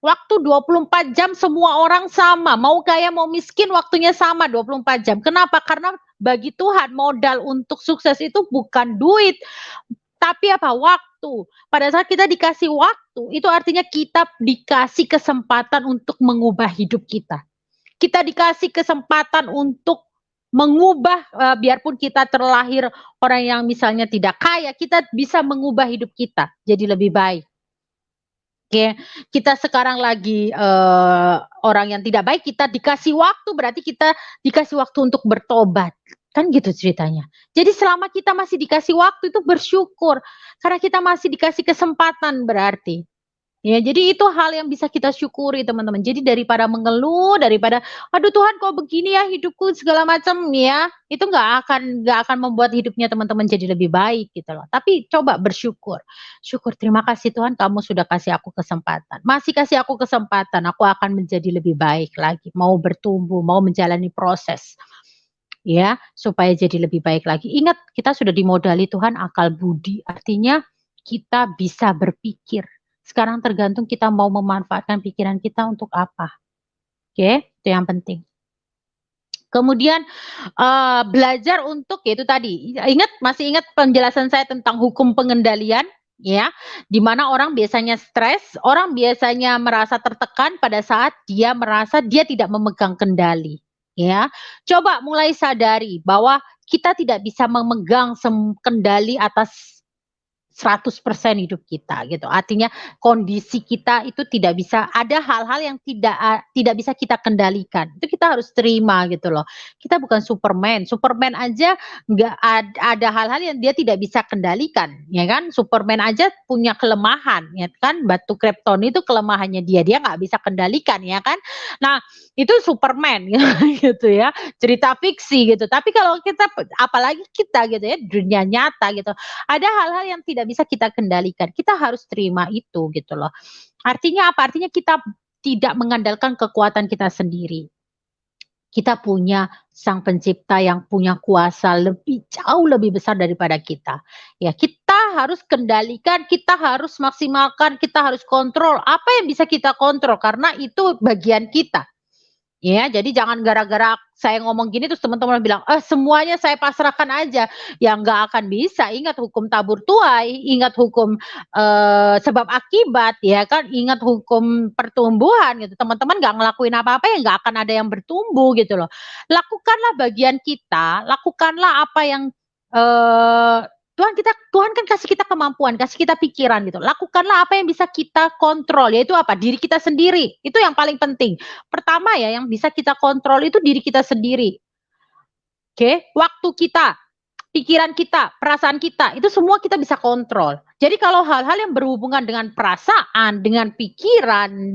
Waktu 24 jam semua orang sama, mau kaya mau miskin waktunya sama 24 jam. Kenapa? Karena bagi Tuhan modal untuk sukses itu bukan duit, tapi apa? Waktu. Pada saat kita dikasih waktu, itu artinya kita dikasih kesempatan untuk mengubah hidup kita. Kita dikasih kesempatan untuk mengubah, biarpun kita terlahir orang yang misalnya tidak kaya, kita bisa mengubah hidup kita jadi lebih baik. Oke, kita sekarang lagi, orang yang tidak baik, kita dikasih waktu, berarti kita dikasih waktu untuk bertobat, kan gitu ceritanya. Jadi selama kita masih dikasih waktu itu bersyukur, karena kita masih dikasih kesempatan berarti. Ya, jadi itu hal yang bisa kita syukuri teman-teman. Jadi daripada mengeluh, daripada, "Aduh Tuhan kok begini ya hidupku," segala macam ya, itu nggak akan membuat hidupnya teman-teman jadi lebih baik gitu loh. Tapi coba bersyukur. Syukur, "Terima kasih Tuhan kamu sudah kasih aku kesempatan. Masih kasih aku kesempatan, aku akan menjadi lebih baik lagi, mau bertumbuh, mau menjalani proses." Ya, supaya jadi lebih baik lagi. Ingat kita sudah dimodali Tuhan akal budi, artinya kita bisa berpikir. Sekarang tergantung kita mau memanfaatkan pikiran kita untuk apa, oke? Itu yang penting. Kemudian, belajar untuk ya itu tadi, masih ingat penjelasan saya tentang hukum pengendalian, ya? Di mana orang biasanya stres, orang biasanya merasa tertekan pada saat dia merasa dia tidak memegang kendali, ya. Coba mulai sadari bahwa kita tidak bisa memegang kendali atas 100% hidup kita gitu. Artinya kondisi kita itu tidak bisa ada hal-hal yang tidak bisa kita kendalikan. Itu kita harus terima gitu loh. Kita bukan Superman. Superman aja nggak ada hal-hal yang dia tidak bisa kendalikan, ya kan? Superman aja punya kelemahan, ya kan? Batu Krypton itu kelemahannya dia, dia nggak bisa kendalikan, ya kan? Nah, itu Superman gitu ya, cerita fiksi gitu. Tapi kalau kita apalagi kita gitu ya, dunia nyata gitu, ada hal-hal yang tidak bisa kita kendalikan, kita harus terima itu gitu loh. Artinya apa? Artinya kita tidak mengandalkan kekuatan kita sendiri. Kita punya Sang Pencipta yang punya kuasa jauh lebih besar daripada kita. Ya, kita harus kendalikan, kita harus maksimalkan, kita harus kontrol apa yang bisa kita kontrol karena itu bagian kita. Ya, jadi jangan gara-gara saya ngomong gini terus teman-teman bilang, semuanya saya pasrahkan aja." Ya nggak akan bisa, ingat hukum tabur tuai, ingat hukum, sebab akibat, ya kan, ingat hukum pertumbuhan gitu. Teman-teman nggak ngelakuin apa-apa ya nggak akan ada yang bertumbuh gitu loh. Lakukanlah bagian kita, lakukanlah apa yang, eee, Tuhan kan kasih kita kemampuan, kasih kita pikiran gitu. Lakukanlah apa yang bisa kita kontrol, yaitu apa? Diri kita sendiri, itu yang paling penting. Pertama ya, yang bisa kita kontrol itu diri kita sendiri. Oke, waktu kita, pikiran kita, perasaan kita, itu semua kita bisa kontrol. Jadi kalau hal-hal yang berhubungan dengan perasaan, dengan pikiran,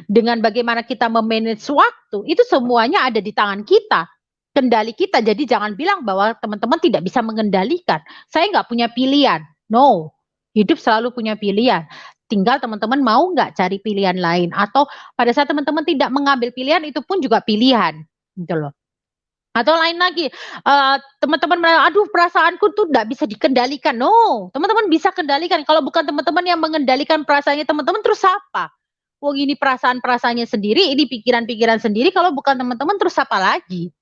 dengan bagaimana kita memanage waktu, itu semuanya ada di tangan kita. Kendali kita. Jadi jangan bilang bahwa teman-teman tidak bisa mengendalikan. Saya nggak punya pilihan. No, hidup selalu punya pilihan. Tinggal teman-teman mau nggak cari pilihan lain. Atau pada saat teman-teman tidak mengambil pilihan, itu pun juga pilihan. Gitu loh. Atau lain lagi, teman-teman "Aduh perasaanku tuh nggak bisa dikendalikan." No, teman-teman bisa kendalikan. Kalau bukan teman-teman yang mengendalikan perasaannya teman-teman, terus siapa? Wong ini perasaan-perasaannya sendiri, ini pikiran-pikiran sendiri, kalau bukan teman-teman terus siapa lagi?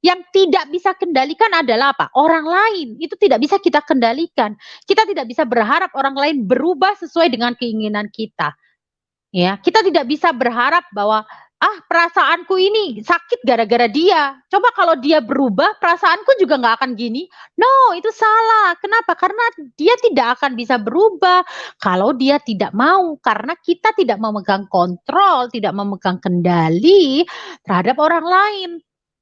Yang tidak bisa kendalikan adalah apa? Orang lain, itu tidak bisa kita kendalikan. Kita tidak bisa berharap orang lain berubah sesuai dengan keinginan kita. Ya, kita tidak bisa berharap bahwa, perasaanku ini sakit gara-gara dia. Coba kalau dia berubah, perasaanku juga nggak akan gini. No, itu salah. Kenapa? Karena dia tidak akan bisa berubah kalau dia tidak mau. Karena kita tidak memegang kontrol, tidak memegang kendali terhadap orang lain.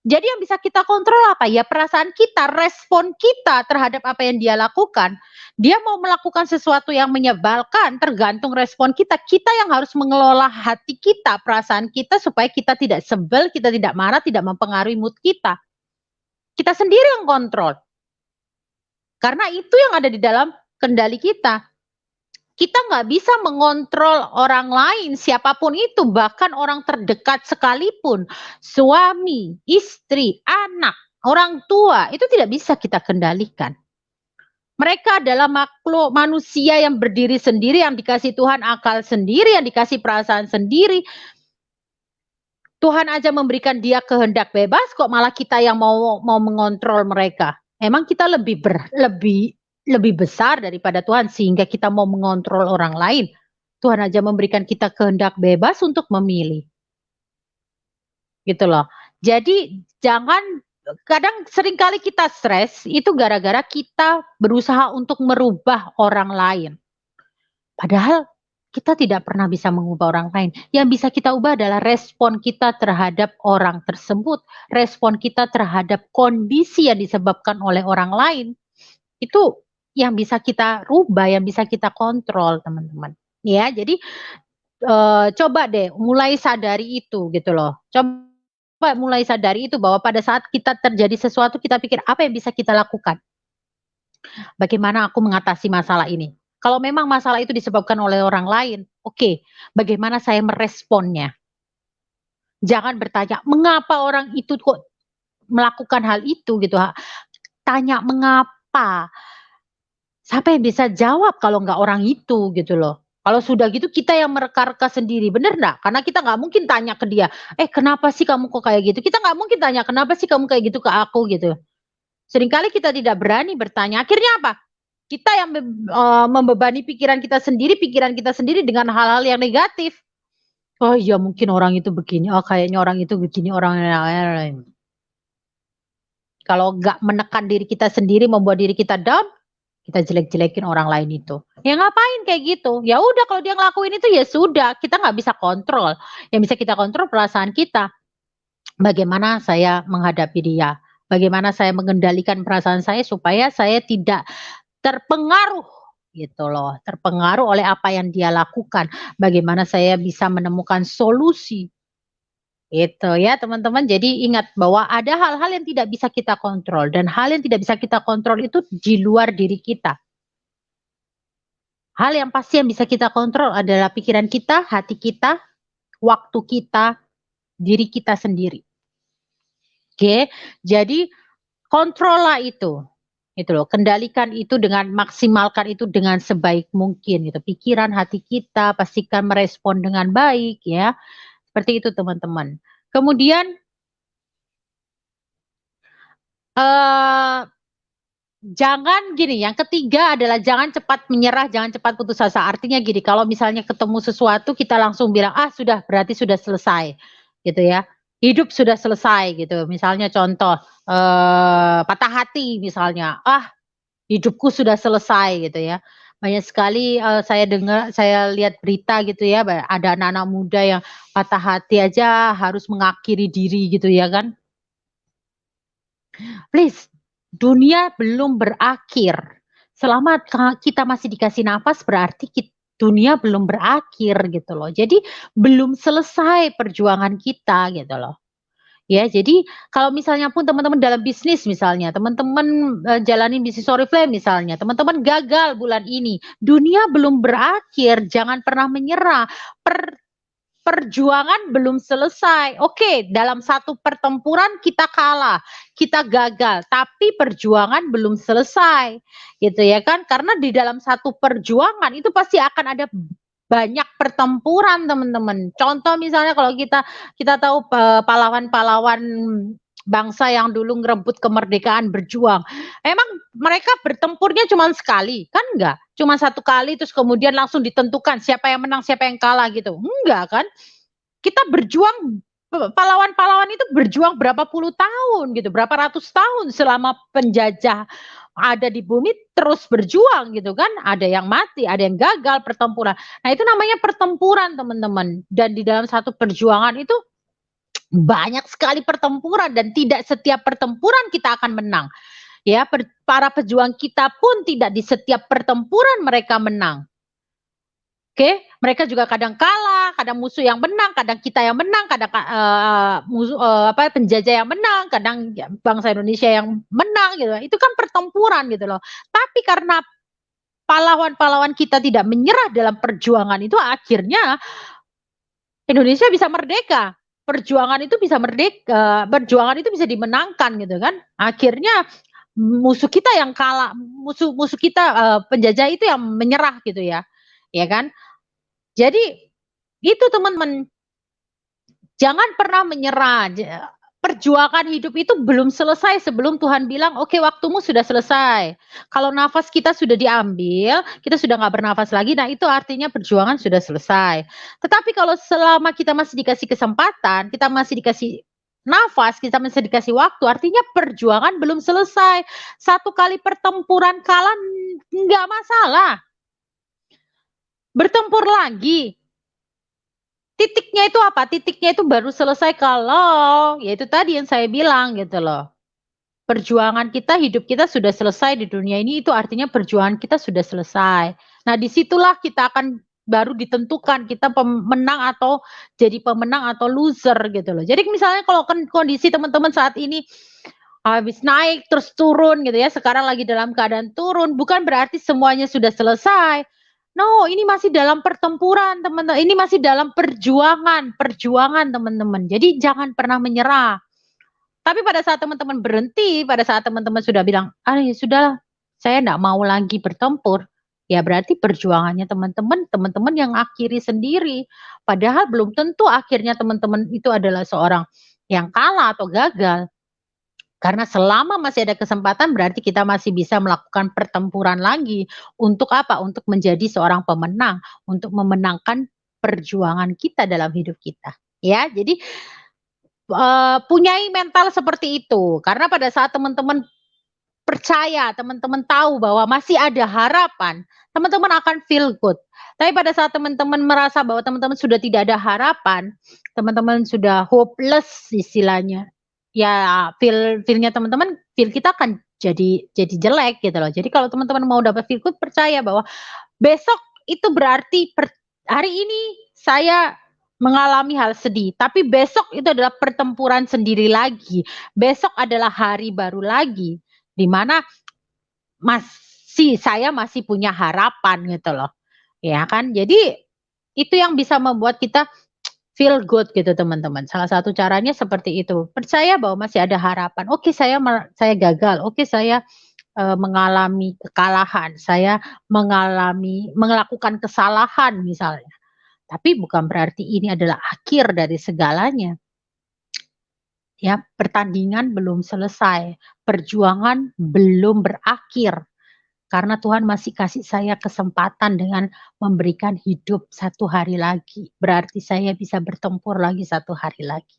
Jadi yang bisa kita kontrol apa? Ya perasaan kita, respon kita terhadap apa yang dia lakukan. Dia mau melakukan sesuatu yang menyebalkan, tergantung respon kita. Kita yang harus mengelola hati kita, perasaan kita supaya kita tidak sebel, kita tidak marah, tidak mempengaruhi mood kita. Kita sendiri yang kontrol. Karena itu yang ada di dalam kendali kita. Kita nggak bisa mengontrol orang lain, siapapun itu, bahkan orang terdekat sekalipun, suami, istri, anak, orang tua, itu tidak bisa kita kendalikan. Mereka adalah makhluk manusia yang berdiri sendiri, yang dikasih Tuhan akal sendiri, yang dikasih perasaan sendiri. Tuhan aja memberikan dia kehendak bebas kok malah kita yang mau mengontrol mereka. Emang kita lebih besar daripada Tuhan sehingga kita mau mengontrol orang lain. Tuhan aja memberikan kita kehendak bebas untuk memilih. Gitu loh. Jadi kadang seringkali kita stres itu gara-gara kita berusaha untuk merubah orang lain. Padahal kita tidak pernah bisa mengubah orang lain. Yang bisa kita ubah adalah respon kita terhadap orang tersebut, respon kita terhadap kondisi yang disebabkan oleh orang lain. Itu yang bisa kita rubah, yang bisa kita kontrol, teman-teman. Ya, jadi coba deh mulai sadari itu gitu loh. Coba mulai sadari itu bahwa pada saat kita terjadi sesuatu kita pikir apa yang bisa kita lakukan? Bagaimana aku mengatasi masalah ini? Kalau memang masalah itu disebabkan oleh orang lain, oke, bagaimana saya meresponnya? Jangan bertanya, "Mengapa orang itu kok melakukan hal itu?" gitu, tanya, "Mengapa?" Siapa yang bisa jawab kalau nggak orang itu gitu loh. Kalau sudah gitu kita yang mereka-reka sendiri, bener nggak? Karena kita nggak mungkin tanya ke dia, kenapa sih kamu kok kayak gitu?" Kita nggak mungkin tanya, "Kenapa sih kamu kayak gitu ke aku?" gitu. Seringkali kita tidak berani bertanya, akhirnya apa? Kita yang membebani pikiran kita sendiri dengan hal-hal yang negatif. "Oh iya mungkin orang itu begini, oh kayaknya orang itu begini, orang lain." Kalau nggak menekan diri kita sendiri, membuat diri kita down, kita jelek-jelekin orang lain itu. Ya ngapain kayak gitu? Ya udah kalau dia ngelakuin itu ya sudah, kita nggak bisa kontrol. Yang bisa kita kontrol perasaan kita. Bagaimana saya menghadapi dia? Bagaimana saya mengendalikan perasaan saya supaya saya tidak terpengaruh gitu loh, terpengaruh oleh apa yang dia lakukan. Bagaimana saya bisa menemukan solusi. Itu ya teman-teman. Jadi ingat bahwa ada hal-hal yang tidak bisa kita kontrol dan hal yang tidak bisa kita kontrol itu di luar diri kita. Hal yang pasti yang bisa kita kontrol adalah pikiran kita, hati kita, waktu kita, diri kita sendiri. Oke, jadi kontrollah itu. Itu loh, kendalikan itu dengan maksimalkan itu dengan sebaik mungkin gitu. Pikiran, hati kita pastikan merespon dengan baik ya. Seperti itu teman-teman. Kemudian jangan gini, yang ketiga adalah jangan cepat menyerah, jangan cepat putus asa. Artinya gini, kalau misalnya ketemu sesuatu kita langsung bilang, "Ah, sudah, berarti sudah selesai." Gitu ya. Hidup sudah selesai gitu. Misalnya contoh, patah hati misalnya, "Ah, hidupku sudah selesai." Gitu ya. Banyak sekali, saya lihat berita gitu ya, ada anak-anak muda yang patah hati aja harus mengakhiri diri gitu ya kan. Please, dunia belum berakhir. Selama kita masih dikasih nafas berarti dunia belum berakhir gitu loh. Jadi belum selesai perjuangan kita gitu loh. Ya, jadi kalau misalnya pun teman-teman dalam bisnis misalnya, teman-teman, jalanin bisnis Oriflame misalnya, teman-teman gagal bulan ini, dunia belum berakhir, jangan pernah menyerah. Perjuangan belum selesai. Oke, dalam satu pertempuran kita kalah, kita gagal, tapi perjuangan belum selesai, gitu ya kan. Karena di dalam satu perjuangan itu pasti akan ada banyak pertempuran, teman-teman. Contoh misalnya kalau kita tahu pahlawan-pahlawan bangsa yang dulu ngerebut kemerdekaan berjuang. Emang mereka bertempurnya cuma sekali? Kan enggak. Cuma satu kali terus kemudian langsung ditentukan siapa yang menang, siapa yang kalah gitu. Enggak kan? Kita berjuang, pahlawan-pahlawan itu berjuang berapa puluh tahun gitu, berapa ratus tahun selama penjajah ada di bumi terus berjuang gitu kan. Ada yang mati, ada yang gagal pertempuran. Nah, itu namanya pertempuran, teman-teman. Dan di dalam satu perjuangan itu banyak sekali pertempuran dan tidak setiap pertempuran kita akan menang. Ya, para pejuang kita pun tidak di setiap pertempuran mereka menang. Oke, mereka juga kadang kalah, kadang musuh yang menang, kadang kita yang menang, kadang penjajah yang menang, kadang ya, bangsa Indonesia yang menang gitu. Itu kan pertempuran gitu loh. Tapi karena pahlawan-pahlawan kita tidak menyerah dalam perjuangan itu, akhirnya Indonesia bisa merdeka. Perjuangan itu bisa merdeka, perjuangan itu bisa dimenangkan gitu kan. Akhirnya musuh kita yang kalah, musuh kita penjajah itu yang menyerah gitu ya. Ya kan? Jadi itu teman-teman, jangan pernah menyerah. Perjuangan hidup itu belum selesai sebelum Tuhan bilang, oke, waktumu sudah selesai. Kalau nafas kita sudah diambil, kita sudah nggak bernafas lagi, nah itu artinya perjuangan sudah selesai. Tetapi kalau selama kita masih dikasih kesempatan, kita masih dikasih nafas, kita masih dikasih waktu, artinya perjuangan belum selesai. Satu kali pertempuran kalah, nggak masalah. Bertempur lagi, titiknya itu apa? Titiknya itu baru selesai kalau, ya itu tadi yang saya bilang gitu loh. Perjuangan kita, hidup kita sudah selesai di dunia ini, itu artinya perjuangan kita sudah selesai. Nah, disitulah kita akan baru ditentukan kita pemenang atau jadi pemenang atau loser gitu loh. Jadi misalnya kalau kondisi teman-teman saat ini habis naik terus turun gitu ya, sekarang lagi dalam keadaan turun, bukan berarti semuanya sudah selesai. No, ini masih dalam pertempuran, teman-teman. Ini masih dalam perjuangan, teman-teman. Jadi jangan pernah menyerah. Tapi pada saat teman-teman berhenti, pada saat teman-teman sudah bilang, ah ya sudahlah, saya enggak mau lagi bertempur. Ya berarti perjuangannya teman-teman yang akhiri sendiri. Padahal belum tentu akhirnya teman-teman itu adalah seorang yang kalah atau gagal. Karena selama masih ada kesempatan berarti kita masih bisa melakukan pertempuran lagi. Untuk apa? Untuk menjadi seorang pemenang, untuk memenangkan perjuangan kita dalam hidup kita. Ya, jadi punyai mental seperti itu. Karena pada saat teman-teman percaya, teman-teman tahu bahwa masih ada harapan, teman-teman akan feel good. Tapi pada saat teman-teman merasa bahwa teman-teman sudah tidak ada harapan, teman-teman sudah hopeless istilahnya, ya feel-nya teman-teman, feel kita akan jadi jelek gitu loh. Jadi kalau teman-teman mau dapat feel good, percaya bahwa besok itu berarti hari ini saya mengalami hal sedih, tapi besok itu adalah pertempuran sendiri lagi. Besok adalah hari baru lagi, di mana saya masih punya harapan gitu loh. Ya kan? Jadi itu yang bisa membuat kita feel good gitu teman-teman. Salah satu caranya seperti itu. Percaya bahwa masih ada harapan. Oke, saya gagal. Oke, saya mengalami kekalahan. Saya melakukan kesalahan misalnya. Tapi bukan berarti ini adalah akhir dari segalanya. ya, pertandingan belum selesai, perjuangan belum berakhir. Karena Tuhan masih kasih saya kesempatan dengan memberikan hidup 1 hari lagi, berarti saya bisa bertempur lagi 1 hari lagi.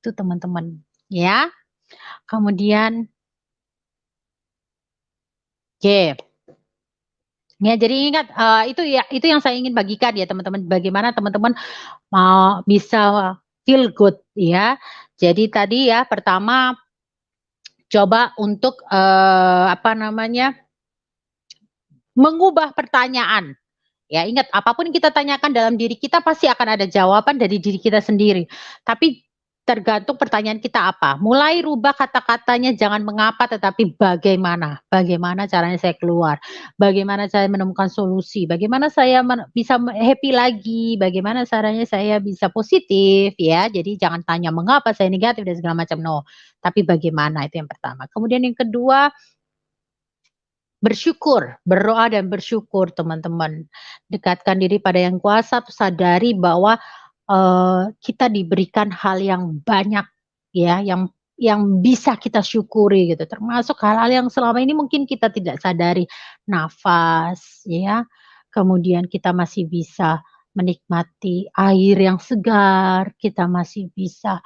Itu teman-teman, ya. Kemudian oke. Ya, jadi ingat, itu ya, itu yang saya ingin bagikan ya teman-teman, bagaimana teman-teman mau bisa feel good ya. Jadi tadi ya, pertama coba untuk, apa namanya, mengubah pertanyaan. Ya ingat, apapun yang kita tanyakan dalam diri kita pasti akan ada jawaban dari diri kita sendiri. Tapi tergantung pertanyaan kita apa. Mulai rubah kata-katanya, jangan mengapa tetapi bagaimana. Bagaimana caranya saya keluar? Bagaimana saya menemukan solusi? Bagaimana saya bisa happy lagi? Bagaimana caranya saya bisa positif ya. Jadi jangan tanya mengapa saya negatif dan segala macam, no. Tapi bagaimana, itu yang pertama. Kemudian yang kedua, bersyukur, berdoa dan bersyukur teman-teman. Dekatkan diri pada Yang Kuasa, sadari bahwa, kita diberikan hal yang banyak ya, yang bisa kita syukuri gitu, termasuk hal-hal yang selama ini mungkin kita tidak sadari. Nafas ya, kemudian kita masih bisa menikmati air yang segar, kita masih bisa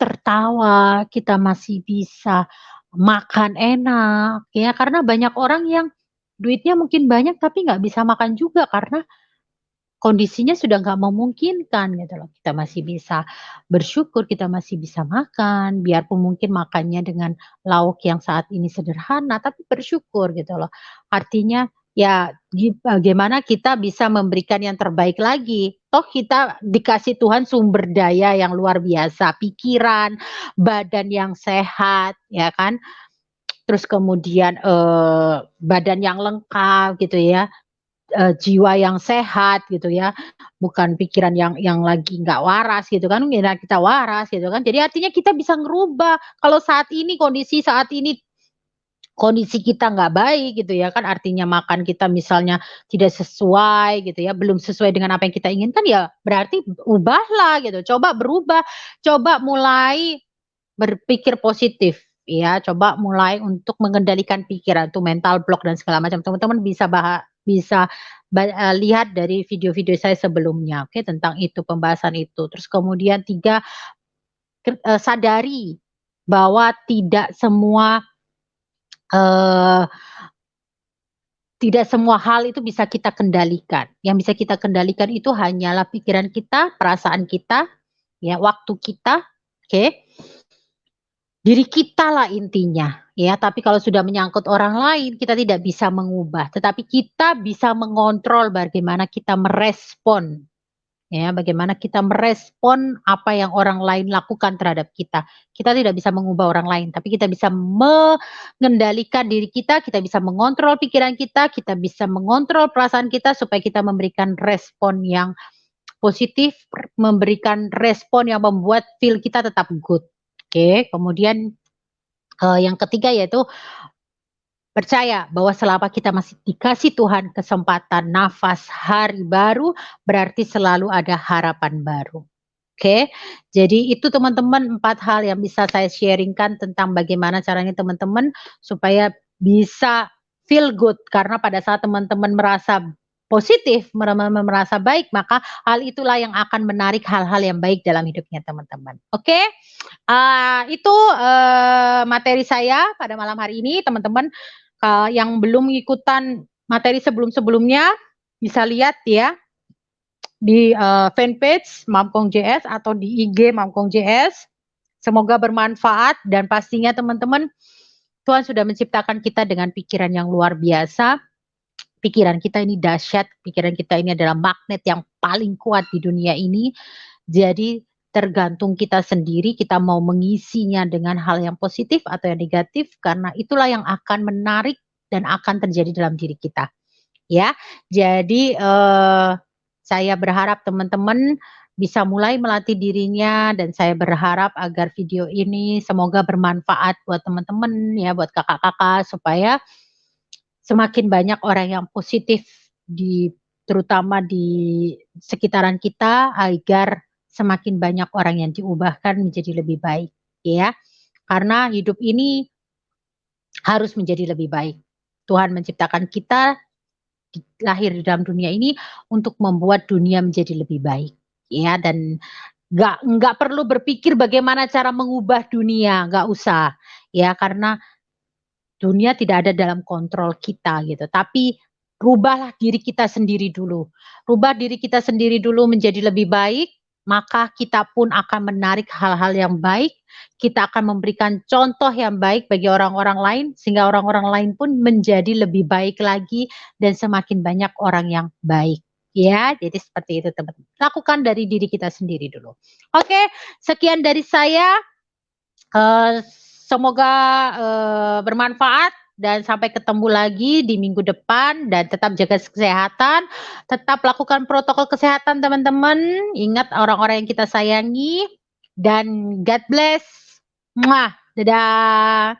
tertawa, kita masih bisa makan enak, ya. Karena banyak orang yang duitnya mungkin banyak tapi nggak bisa makan juga karena kondisinya sudah nggak memungkinkan gitu loh. Kita masih bisa bersyukur, kita masih bisa makan, biarpun mungkin makannya dengan lauk yang saat ini sederhana, tapi bersyukur gitu loh. Artinya ya bagaimana kita bisa memberikan yang terbaik lagi. Toh kita dikasih Tuhan sumber daya yang luar biasa, pikiran, badan yang sehat, ya kan. Terus kemudian, badan yang lengkap gitu ya, jiwa yang sehat gitu ya, bukan pikiran yang lagi nggak waras gitu kan, ngira kita waras gitu kan. Jadi artinya kita bisa ngerubah, kalau saat ini kondisi kita nggak baik gitu ya kan, artinya makan kita misalnya tidak sesuai gitu ya, belum sesuai dengan apa yang kita inginkan, ya berarti ubahlah gitu, coba berubah, coba mulai berpikir positif, ya, coba mulai untuk mengendalikan pikiran tuh mental block dan segala macam. Teman-teman bisa lihat dari video-video saya sebelumnya, oke, tentang itu, pembahasan itu. Terus kemudian 3, sadari bahwa eee, tidak semua hal itu bisa kita kendalikan. Yang bisa kita kendalikan itu hanyalah pikiran kita, perasaan kita, ya, waktu kita, oke? Diri kita lah intinya, ya. Tapi kalau sudah menyangkut orang lain, kita tidak bisa mengubah, tetapi kita bisa mengontrol bagaimana kita merespon, ya, bagaimana kita merespon apa yang orang lain lakukan terhadap kita. Kita tidak bisa mengubah orang lain, tapi kita bisa mengendalikan diri kita bisa mengontrol pikiran kita bisa mengontrol perasaan kita supaya kita memberikan respon yang positif, memberikan respon yang membuat feel kita tetap good. Oke, kemudian yang ketiga yaitu percaya bahwa selama kita masih dikasih Tuhan kesempatan nafas hari baru, berarti selalu ada harapan baru. Oke, jadi itu teman-teman 4 hal yang bisa saya sharingkan tentang bagaimana caranya teman-teman supaya bisa feel good, karena pada saat teman-teman merasa positif, merasa baik, maka hal itulah yang akan menarik hal-hal yang baik dalam hidupnya teman-teman. Oke, itu, materi saya pada malam hari ini teman-teman, yang belum ikutan materi sebelum-sebelumnya bisa lihat ya di, fanpage Mamkong JS atau di IG Mamkong JS. Semoga bermanfaat dan pastinya teman-teman, Tuhan sudah menciptakan kita dengan pikiran yang luar biasa. Pikiran kita ini dahsyat, pikiran kita ini adalah magnet yang paling kuat di dunia ini. Jadi tergantung kita sendiri, kita mau mengisinya dengan hal yang positif atau yang negatif, karena itulah yang akan menarik dan akan terjadi dalam diri kita, ya. Jadi, saya berharap teman-teman bisa mulai melatih dirinya dan saya berharap agar video ini semoga bermanfaat buat teman-teman ya, buat kakak-kakak supaya semakin banyak orang yang positif terutama di sekitaran kita agar semakin banyak orang yang diubahkan menjadi lebih baik. ya. Karena hidup ini harus menjadi lebih baik. Tuhan menciptakan kita lahir di dalam dunia ini untuk membuat dunia menjadi lebih baik, ya. Dan nggak perlu berpikir bagaimana cara mengubah dunia, nggak usah, ya. Karena dunia tidak ada dalam kontrol kita gitu, tapi rubahlah diri kita sendiri dulu. Rubah diri kita sendiri dulu menjadi lebih baik, maka kita pun akan menarik hal-hal yang baik, kita akan memberikan contoh yang baik bagi orang-orang lain, sehingga orang-orang lain pun menjadi lebih baik lagi dan semakin banyak orang yang baik. Ya, jadi seperti itu teman-teman. Lakukan dari diri kita sendiri dulu. Oke, sekian dari saya. Semoga, bermanfaat dan sampai ketemu lagi di minggu depan dan tetap jaga kesehatan, tetap lakukan protokol kesehatan teman-teman, ingat orang-orang yang kita sayangi dan God bless. Muah, dadah.